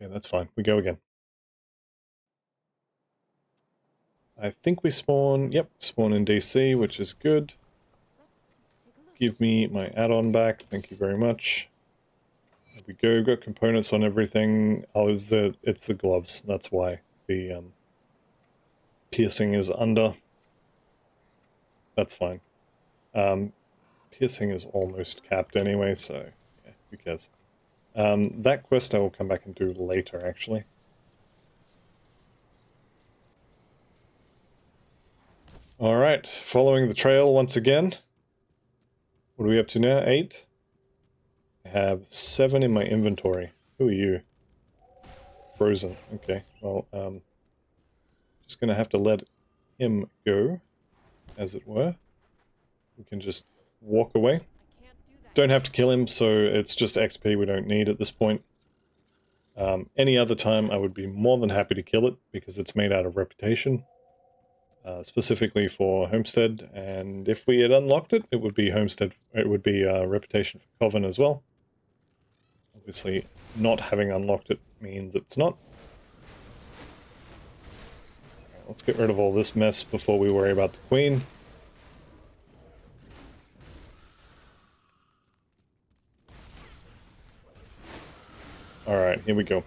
Okay, that's fine. We go again. I think we spawn, yep, spawn in DC, which is good. Give me my add-on back, thank you very much. There we go, got components on everything. Oh, it's the gloves, that's why the piercing is under. That's fine. Piercing is almost capped anyway, so yeah, who cares. That quest I will come back and do later, actually. Alright, following the trail once again. What are we up to now? 8? I have 7 in my inventory. Who are you? Frozen. Okay, well, just gonna have to let him go, as it were. We can just walk away. Don't have to kill him, so it's just XP we don't need at this point. Any other time I would be more than happy to kill it, because it's made out of reputation. Specifically for Homestead, and if we had unlocked it, it would be Homestead, it would be Reputation for Coven as well. Obviously, not having unlocked it means it's not. Let's get rid of all this mess before we worry about the Queen. Alright, here we go.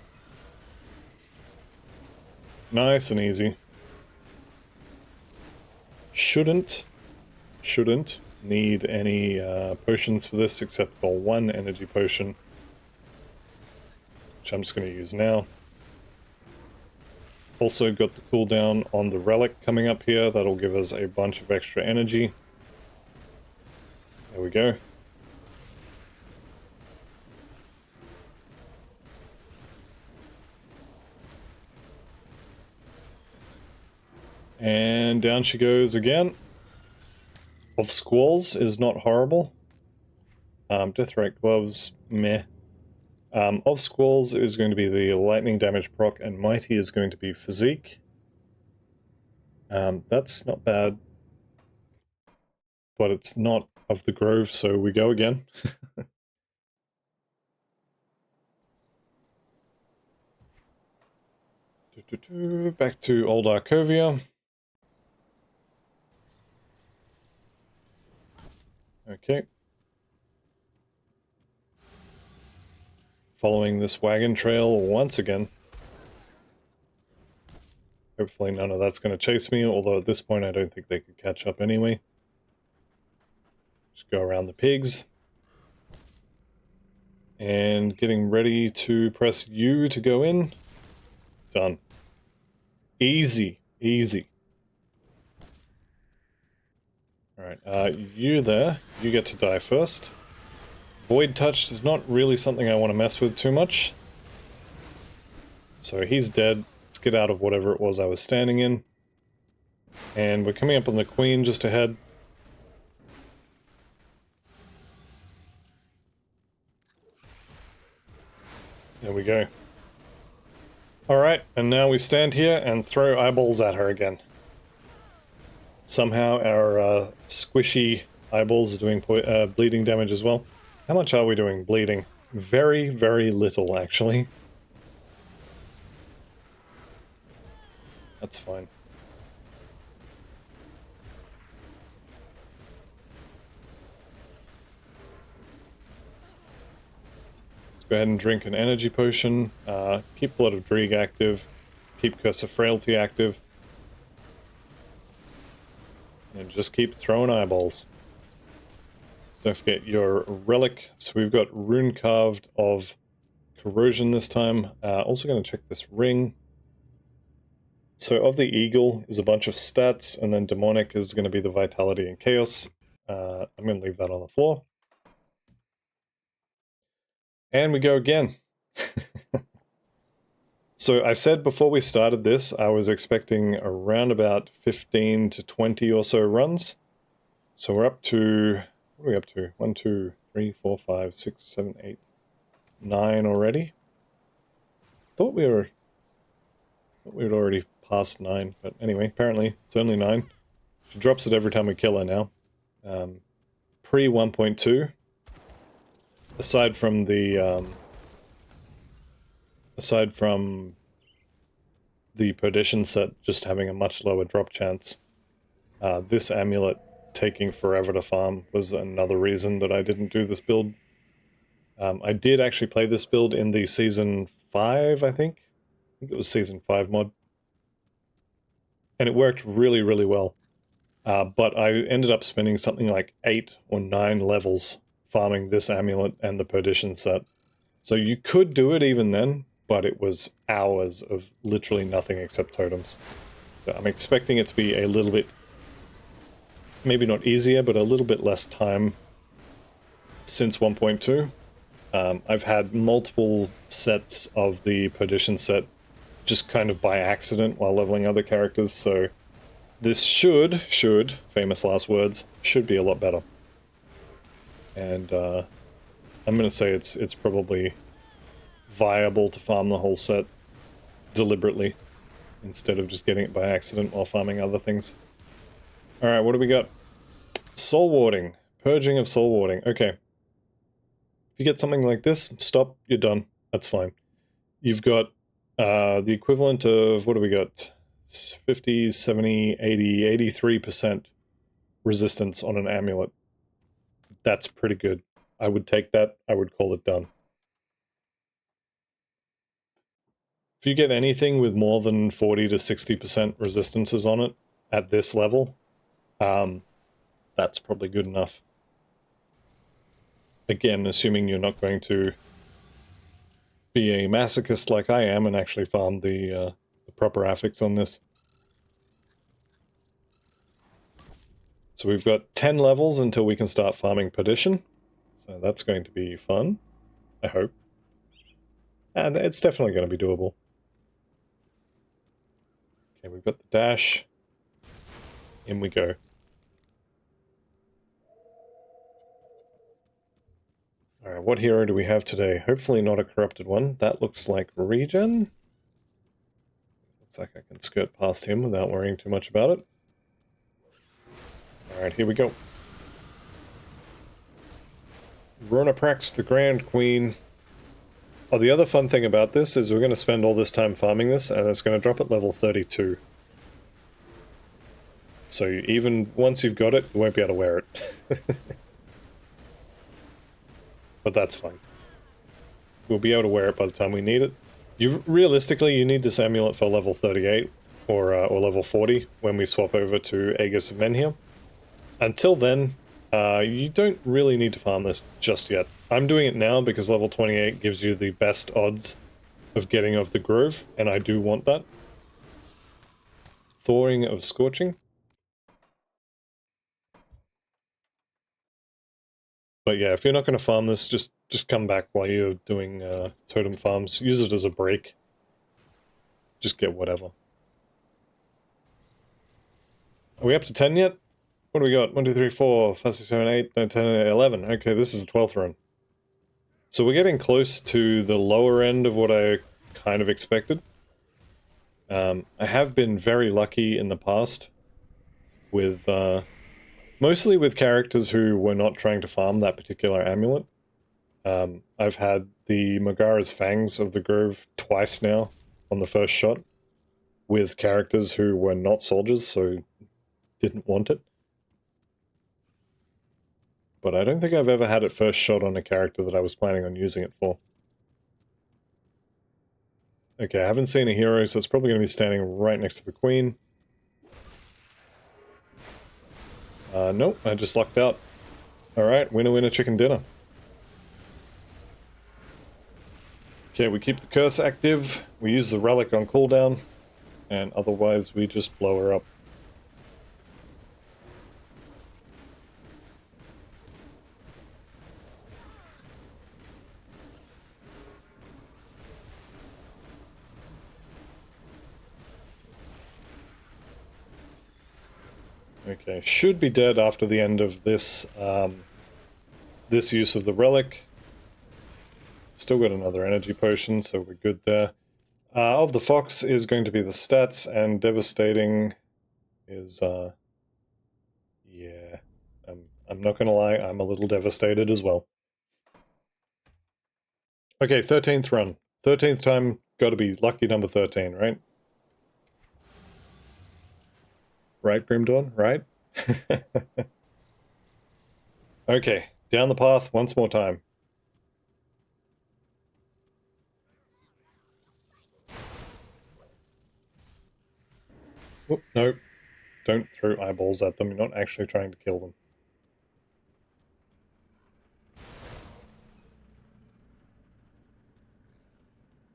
Nice and easy. Shouldn't need any potions for this except for one energy potion, which I'm just going to use now. Also got the cooldown on the relic coming up here, that'll give us a bunch of extra energy. There we go. And down she goes again. Of Squalls is not horrible. Deathrite Gloves, meh. Of Squalls is going to be the lightning damage proc, and Mighty is going to be physique. That's not bad. But it's not of the Grove, so we go again. Back to old Arkovia. Okay. Following this wagon trail once again. Hopefully none of that's going to chase me, although at this point I don't think they could catch up anyway. Just go around the pigs. And getting ready to press U to go in. Done. Easy. Easy. Alright, you there. You get to die first. Void Touched is not really something I want to mess with too much. So he's dead. Let's get out of whatever it was I was standing in. And we're coming up on the Queen just ahead. There we go. Alright, and now we stand here and throw eyeballs at her again. Somehow our squishy eyeballs are doing bleeding damage as well. How much are we doing bleeding? Very, very little, actually. That's fine. Let's go ahead and drink an energy potion. Keep Blood of Dreeg active. Keep Curse of Frailty active. And just keep throwing eyeballs. Don't forget your relic. So we've got Rune Carved of Corrosion this time. Also going to check this ring. So of the Eagle is a bunch of stats, and then Demonic is going to be the Vitality and Chaos. I'm going to leave that on the floor. And we go again. So I said before we started this, I was expecting around about 15 to 20 or so runs. So we're up to, what are we up to? 1, 2, 3, 4, 5, 6, 7, 8, 9 already. Thought we were already past 9, but anyway, apparently it's only 9. She drops it every time we kill her now. Pre 1.2, aside from the Perdition set just having a much lower drop chance, this amulet taking forever to farm was another reason that I didn't do this build. I did actually play this build in the Season 5, I think it was Season 5 mod. And it worked really, really well. But I ended up spending something like 8 or 9 levels farming this amulet and the Perdition set. So you could do it even then, but it was hours of literally nothing except totems. So I'm expecting it to be a little bit, maybe not easier, but a little bit less time since 1.2. I've had multiple sets of the Perdition set just kind of by accident while leveling other characters, so this should, famous last words, should be a lot better. And I'm going to say it's probably viable to farm the whole set deliberately instead of just getting it by accident while farming other things. Alright, what do we got? Soul Warding. Purging of Soul Warding. Okay. If you get something like this, stop, you're done. That's fine. You've got the equivalent of, what do we got? 50, 70, 80, 83% resistance on an amulet. That's pretty good. I would take that. I would call it done. If you get anything with more than 40 to 60% resistances on it at this level, that's probably good enough. Again, assuming you're not going to be a masochist like I am and actually farm the proper affix on this. So we've got 10 levels until we can start farming Perdition. So that's going to be fun, I hope. And it's definitely going to be doable. Okay, we've got the dash. In we go. Alright, what hero do we have today? Hopefully not a corrupted one. That looks like Regen. Looks like I can skirt past him without worrying too much about it. Alright, here we go. Ronaprax, the Grand Queen. Oh, the other fun thing about this is we're going to spend all this time farming this, and it's going to drop at level 32. So even once you've got it, you won't be able to wear it. But that's fine. We'll be able to wear it by the time we need it. Realistically, you need this amulet for level 38 or level 40 when we swap over to Aegis of Menhir. Until then, you don't really need to farm this just yet. I'm doing it now because level 28 gives you the best odds of getting of the Grove, and I do want that. Thawing of Scorching. But yeah, if you're not going to farm this, just come back while you're doing totem farms. Use it as a break. Just get whatever. Are we up to 10 yet? What do we got? 1, 2, 3, 4, 5, 6, 7, 8, 9, 10, 11. Okay, this is the 12th run. So we're getting close to the lower end of what I kind of expected. I have been very lucky in the past with, mostly with characters who were not trying to farm that particular amulet. I've had the Megara's Fangs of the Grove twice now on the first shot with characters who were not soldiers, so didn't want it. But I don't think I've ever had it first shot on a character that I was planning on using it for. Okay, I haven't seen a hero, so it's probably going to be standing right next to the queen. Nope, I just lucked out. Alright, winner winner chicken dinner. Okay, we keep the curse active, we use the relic on cooldown, and otherwise we just blow her up. Okay, should be dead after the end of this, this use of the relic. Still got another energy potion, so we're good there. Of the fox is going to be the stats, and devastating is, yeah, I'm not gonna lie, I'm a little devastated as well. Okay, 13th run. 13th time, gotta be lucky number 13, right? Right, Grimdawn, right? Okay, down the path once more time. Whoop, no. Don't throw eyeballs at them, you're not actually trying to kill them.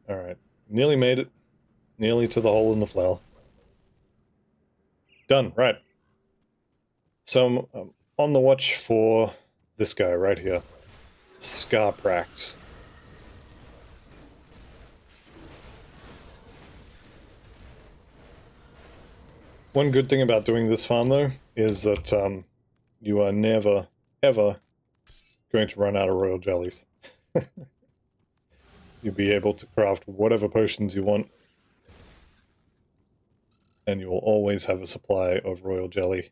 Alright, nearly made it. Nearly to the hole in the flower. Done, right. So I'm on the watch for this guy right here. Scarprax. One good thing about doing this farm, though, is that you are never, ever going to run out of royal jellies. You'll be able to craft whatever potions you want, and you will always have a supply of royal jelly.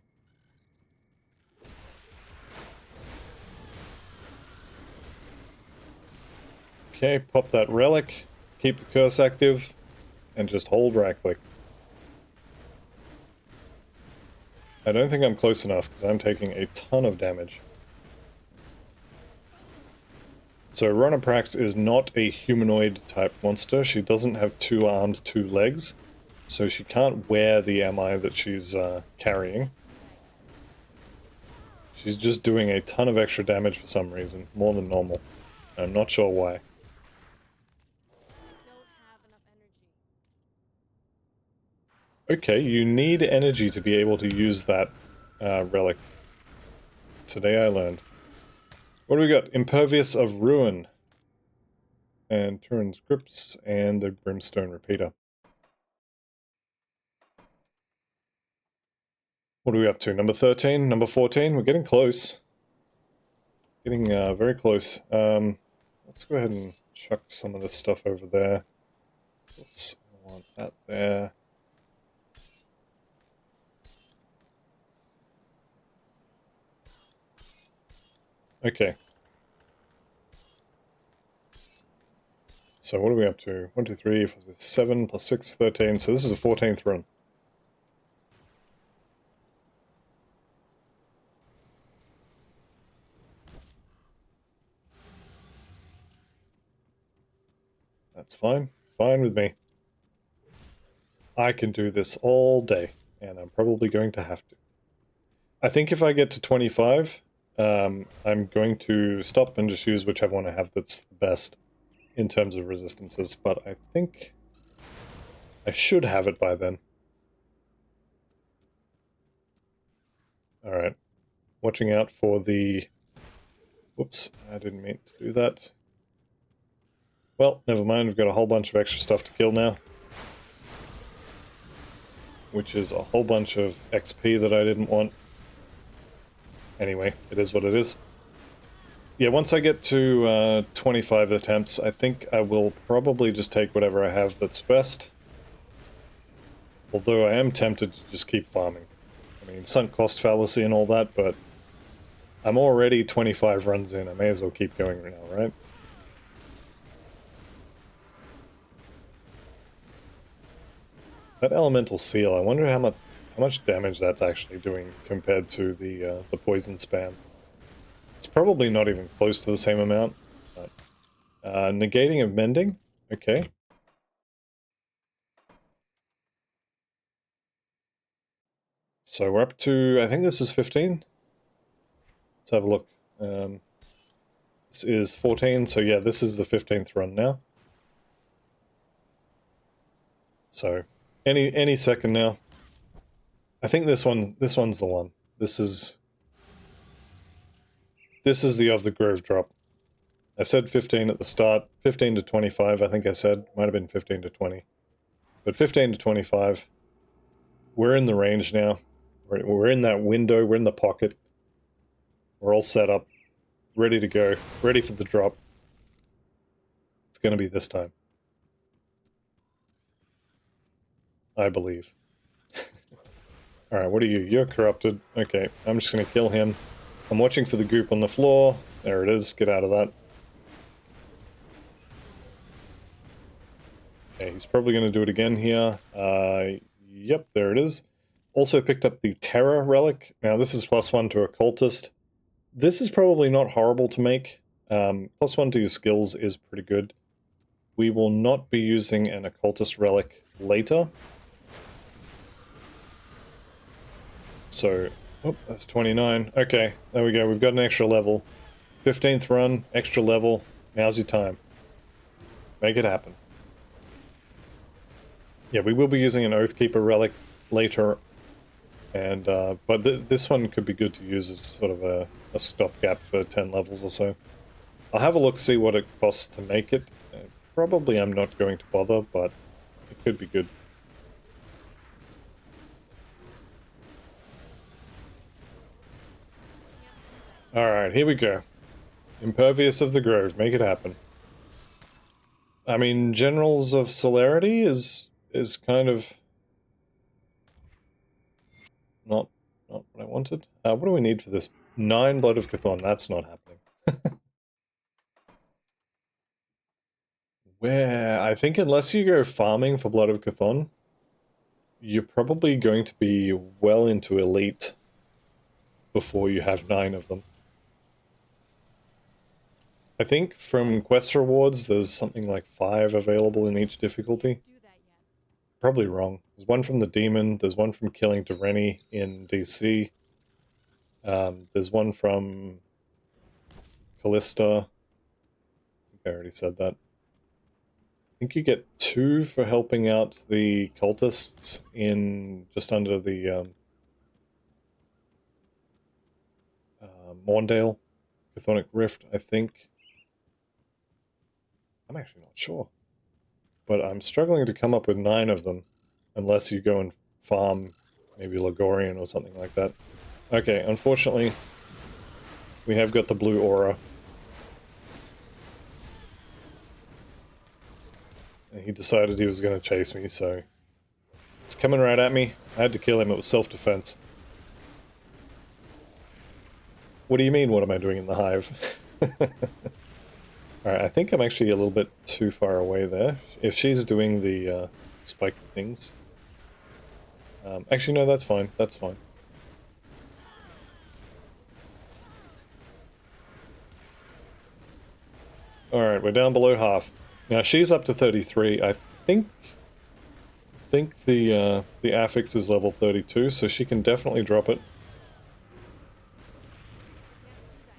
Okay, pop that relic, keep the curse active, and just hold right click. I don't think I'm close enough because I'm taking a ton of damage. So Ronaprax is not a humanoid type monster. She doesn't have 2 arms, 2 legs, so she can't wear the MI that she's carrying. She's just doing a ton of extra damage for some reason, more than normal. I'm not sure why. Okay, you need energy to be able to use that relic. Today I learned. What do we got? Impervious of Ruin. And Turin's Grips, and the Brimstone Repeater. What are we up to? Number 13? Number 14? We're getting close. Getting very close. Let's go ahead and chuck some of this stuff over there. Oops, I want that there. Okay. So what are we up to? 1, 2, 3, 4, 7 plus 6, 13. So this is a 14th run. That's fine. Fine with me. I can do this all day, and I'm probably going to have to. I think if I get to 25, I'm going to stop and just use whichever one I have that's the best in terms of resistances, but I think I should have it by then. Alright. Watching out for the... Whoops, I didn't mean to do that. Well, never mind, we've got a whole bunch of extra stuff to kill now. Which is a whole bunch of XP that I didn't want. Anyway, it is what it is. Yeah, once I get to 25 attempts, I think I will probably just take whatever I have that's best. Although I am tempted to just keep farming. I mean, sunk cost fallacy and all that, but I'm already 25 runs in. I may as well keep going now, right? That elemental seal, I wonder how much damage that's actually doing compared to the poison spam. It's probably not even close to the same amount. But, negating of mending? Okay. So we're up to, I think this is 15. Let's have a look. This is 14, so yeah, this is the 15th run now. So, any second now. I think this one's the one. This is the of the Grove drop. I said 15 at the start, 15 to 25, I think I said. Might have been 15 to 20. But 15 to 25. We're in the range now. We're in that window, we're in the pocket. We're all set up, ready to go, ready for the drop. It's going to be this time. I believe. Alright, what are you? You're corrupted. Okay, I'm just going to kill him. I'm watching for the goop on the floor. There it is. Get out of that. Okay, he's probably going to do it again here. Yep, there it is. Also picked up the Terror Relic. Now, this is +1 to Occultist. This is probably not horrible to make. +1 to your skills is pretty good. We will not be using an Occultist Relic later. So, oh, that's 29. Okay, there we go. We've got an extra level. 15th run, extra level. Now's your time. Make it happen. Yeah, we will be using an Oathkeeper relic later, and but this one could be good to use as sort of a stopgap for 10 levels or so. I'll have a look, see what it costs to make it. Probably I'm not going to bother, but it could be good. Alright, here we go. Impervious of the Grove, make it happen. I mean, Generals of Celerity is kind of not what I wanted. What do we need for this? 9 Blood of Chthon, that's not happening. Where, I think unless you go farming for Blood of Chthon, you're probably going to be well into Elite before you have 9 of them. I think from quest rewards, there's something like 5 available in each difficulty. Probably wrong. There's one from the Demon, there's one from killing Doreni in DC. There's one from Callista. I think I already said that. I think you get 2 for helping out the cultists in just under the Morndale Chthonic Rift, I think. I'm actually not sure. But I'm struggling to come up with 9 of them, unless you go and farm maybe Logorian or something like that. Okay, unfortunately, we have got the blue aura. And he decided he was going to chase me, so... It's coming right at me. I had to kill him, it was self-defense. What do you mean, what am I doing in the hive? Alright, I think I'm actually a little bit too far away there. If she's doing the spike things... actually, no, that's fine. That's fine. Alright, we're down below half. Now, she's up to 33. I think the affix is level 32, so she can definitely drop it.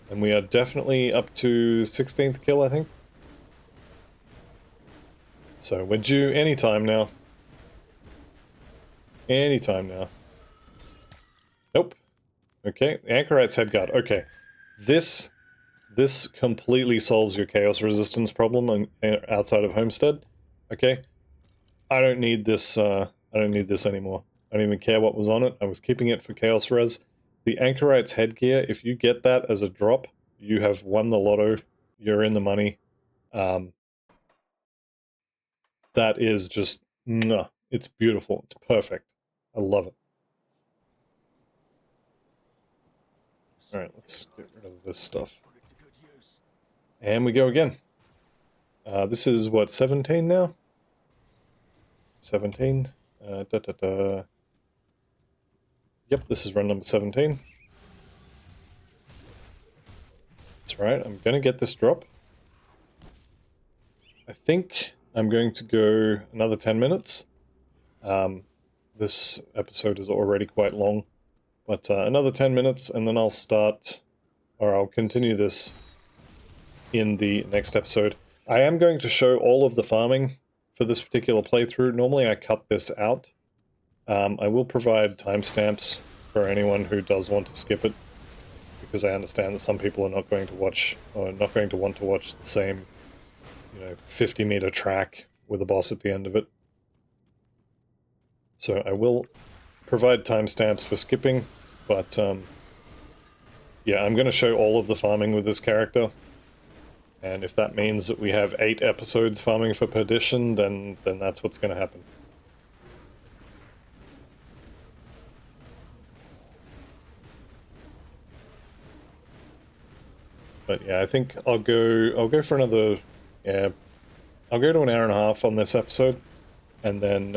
And we are definitely up to 16th kill, I think. So we're due anytime now. Anytime now. Nope. Okay, Anchorite's Headguard. Okay. This completely solves your chaos resistance problem outside of Homestead. Okay? I don't need this anymore. I don't even care what was on it. I was keeping it for chaos res. The Anchorite's headgear, if you get that as a drop, you have won the lotto. You're in the money. That is just, it's beautiful. It's perfect. I love it. Alright, let's get rid of this stuff. And we go again. This is what, 17 now? 17. Yep, this is run number 17. That's right, I'm gonna get this drop. I think I'm going to go another 10 minutes. This episode is already quite long, but another 10 minutes and then I'll start, or I'll continue this in the next episode. I am going to show all of the farming for this particular playthrough. Normally I cut this out. I will provide timestamps for anyone who does want to skip it, because I understand that some people are not going to watch, or not going to want to watch the same, 50-meter track with a boss at the end of it. So I will provide timestamps for skipping, but yeah, I'm going to show all of the farming with this character. And if that means that we have 8 episodes farming for Perdition, then that's what's going to happen. But yeah, I think I'll go for another, I'll go to an hour and a half on this episode, and then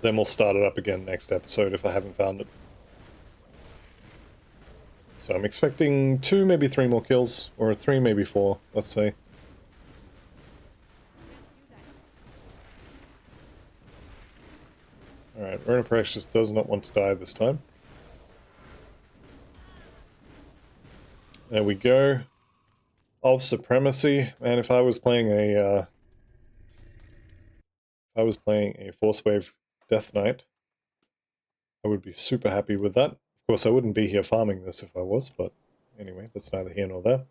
we'll start it up again next episode if I haven't found it. So I'm expecting 2, maybe 3 more kills, or 3, maybe 4, let's say. Alright, Ronaprax just does not want to die this time. There we go. Of Supremacy, and if I was playing a Force Wave Death Knight, I would be super happy with that. Of course, I wouldn't be here farming this if I was, but anyway, that's neither here nor there.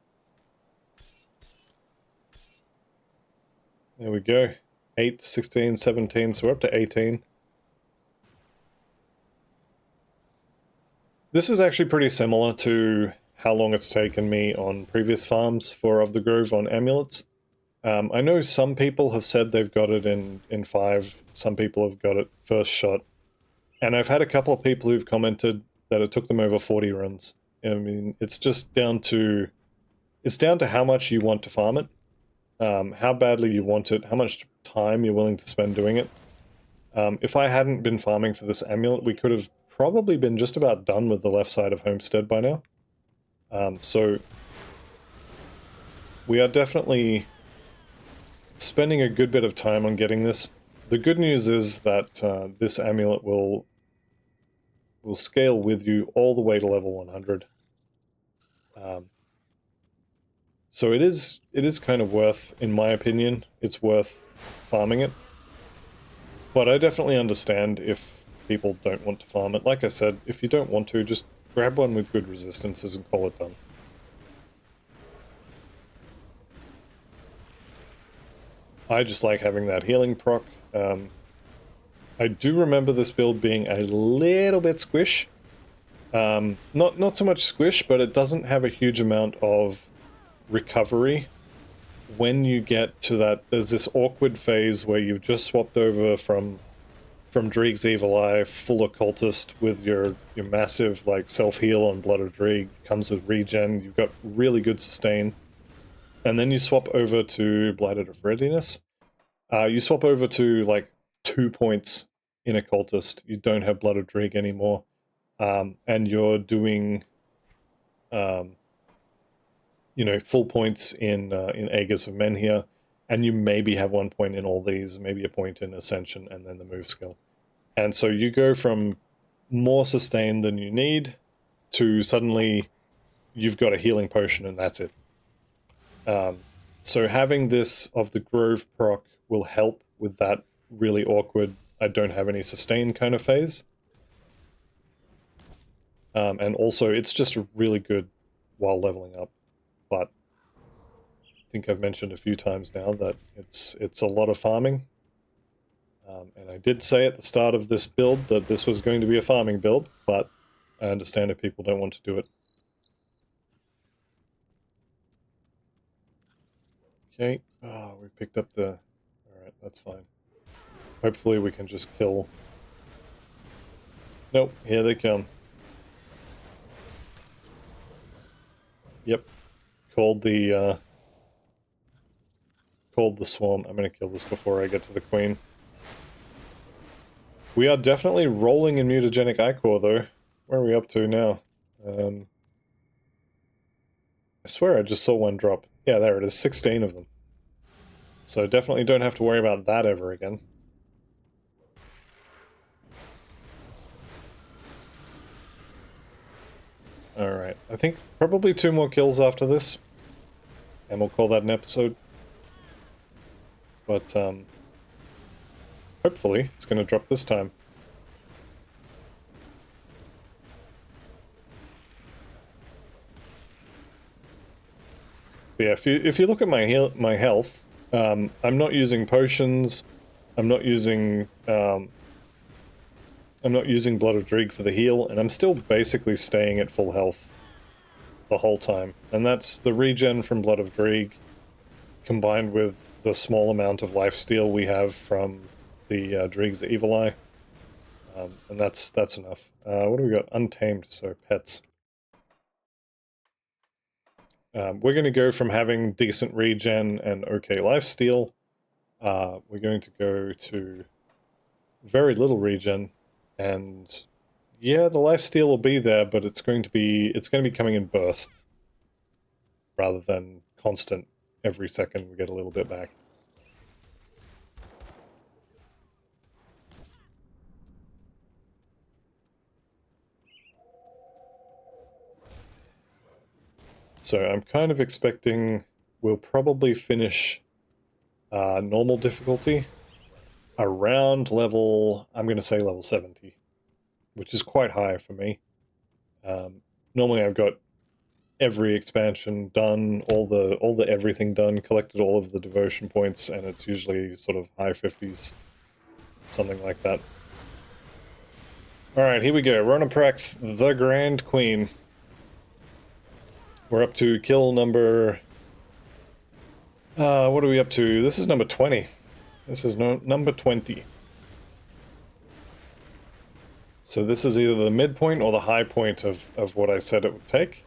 There we go. 8, 16, 17, so we're up to 18. This is actually pretty similar to how long it's taken me on previous farms for Of the Grove on amulets. I know some people have said they've got it in 5, some people have got it first shot, and I've had a couple of people who've commented that it took them over 40 runs. I mean, it's just down to how much you want to farm it, how badly you want it, how much time you're willing to spend doing it. If I hadn't been farming for this amulet, we could have probably been just about done with the left side of Homestead by now. So we are definitely spending a good bit of time on getting this. The good news is that this amulet will scale with you all the way to level 100. So it is kind of worth, in my opinion, it's worth farming it. But I definitely understand if people don't want to farm it. Like I said, if you don't want to, just grab one with good resistances and call it done. I just like having that healing proc. I do remember this build being a little bit squish. Not so much squish, but it doesn't have a huge amount of recovery. When you get to that, there's this awkward phase where you've just swapped over from Dreeg's Evil Eye, full occultist with your massive like self-heal on Blood of Dreeg, comes with regen, you've got really good sustain. And then you swap over to Blighted of Readiness. You swap over to like 2 points in occultist. You don't have Blood of Dreeg anymore. And you're doing full points in Aegis of Menhir, and you maybe have 1 point in all these, maybe a point in Ascension, and then the move skill. And so you go from more sustain than you need to suddenly you've got a healing potion and that's it. So having this Of the Grove proc will help with that really awkward, I don't have any sustain kind of phase. And also it's just really good while leveling up. But I think I've mentioned a few times now that it's a lot of farming. And I did say at the start of this build that this was going to be a farming build, but I understand if people don't want to do it. Okay. Oh, we picked up the... Alright, that's fine. Hopefully we can just kill... Nope, here they come. Yep. Called the swarm. I'm gonna kill this before I get to the queen. We are definitely rolling in mutagenic ichor, though. Where are we up to now? I swear I just saw one drop. Yeah, there it is. 16 of them. So definitely don't have to worry about that ever again. Alright, I think probably 2 more kills after this. And we'll call that an episode. But, hopefully it's going to drop this time. But yeah, if you look at my health, I'm not using potions. I'm not using Blood of Dreeg for the heal, and I'm still basically staying at full health the whole time. And that's the regen from Blood of Dreeg, combined with the small amount of lifesteal we have from the Dreeg's Evil Eye. And that's enough. What do we got? Untamed, so pets. We're going to go from having decent regen and okay lifesteal. We're going to go to very little regen, and yeah, the lifesteal will be there, but it's going to be coming in bursts rather than constant. Every second we get a little bit back. So I'm kind of expecting we'll probably finish normal difficulty around level, I'm going to say level 70, which is quite high for me. Normally I've got every expansion done, all the everything done, collected all of the devotion points, and it's usually sort of high 50s, something like that. Alright, here we go. Ronaprax, the Grand Queen. We're up to kill number... what are we up to? This is number 20. This is number 20. So this is either the midpoint or the high point of what I said it would take.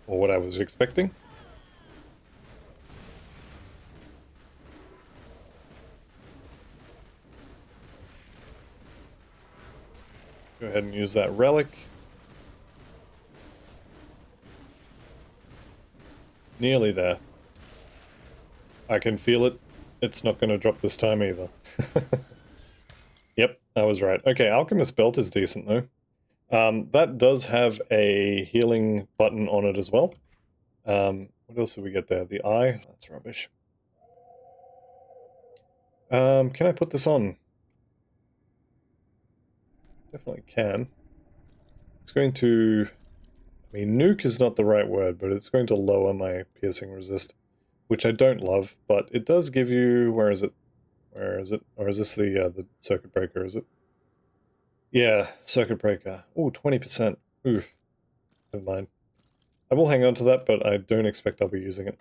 Or what I was expecting. Go ahead and use that relic. Nearly there. I can feel it. It's not going to drop this time either. Yep, I was right. Okay, Alchemist Belt is decent though. That does have a healing button on it as well. What else did we get there? The eye? That's rubbish. Can I put this on? Definitely can. It's going to... I mean, nuke is not the right word, but it's going to lower my piercing resist, which I don't love, but it does give you... Where is it? Where is it? Or is this the circuit breaker, is it? Yeah, circuit breaker. Ooh, 20%. Ooh, never mind. I will hang on to that, but I don't expect I'll be using it.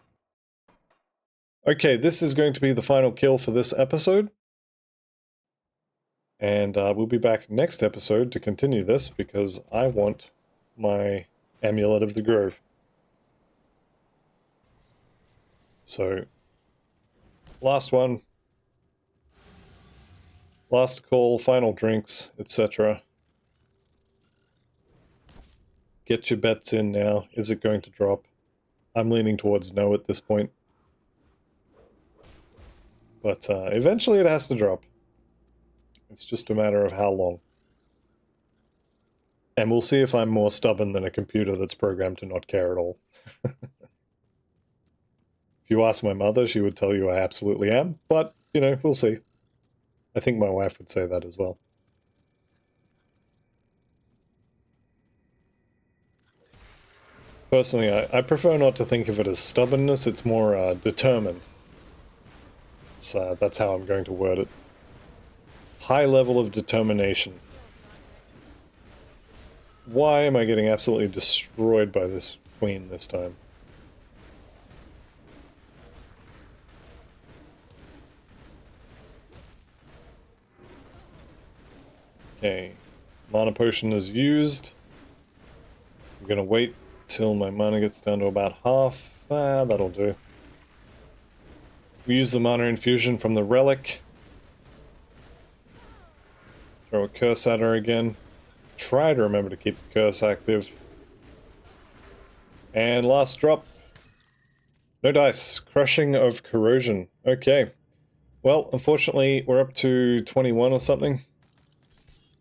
Okay, this is going to be the final kill for this episode. And we'll be back next episode to continue this, because I want my Amulet of the Grove. So, last one. Last call, final drinks, etc. Get your bets in now. Is it going to drop? I'm leaning towards no at this point. But eventually it has to drop. It's just a matter of how long. And we'll see if I'm more stubborn than a computer that's programmed to not care at all. If you ask my mother, she would tell you I absolutely am. But, you know, we'll see. I think my wife would say that as well. Personally, I prefer not to think of it as stubbornness, it's more determined. That's how I'm going to word it. High level of determination. Why am I getting absolutely destroyed by this queen this time? Okay, mana potion is used. I'm gonna wait till my mana gets down to about half. That'll do. We use the mana infusion from the relic. Throw a curse at her again. Try to remember to keep the curse active. And last drop. No dice. Crushing of corrosion. Okay. Well, unfortunately, we're up to 21 or something.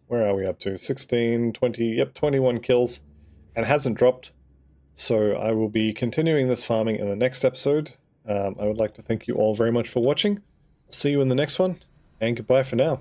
Where are we up to? 16, 20, yep, 21 kills. And it hasn't dropped. So I will be continuing this farming in the next episode. I would like to thank you all very much for watching. See you in the next one, and goodbye for now.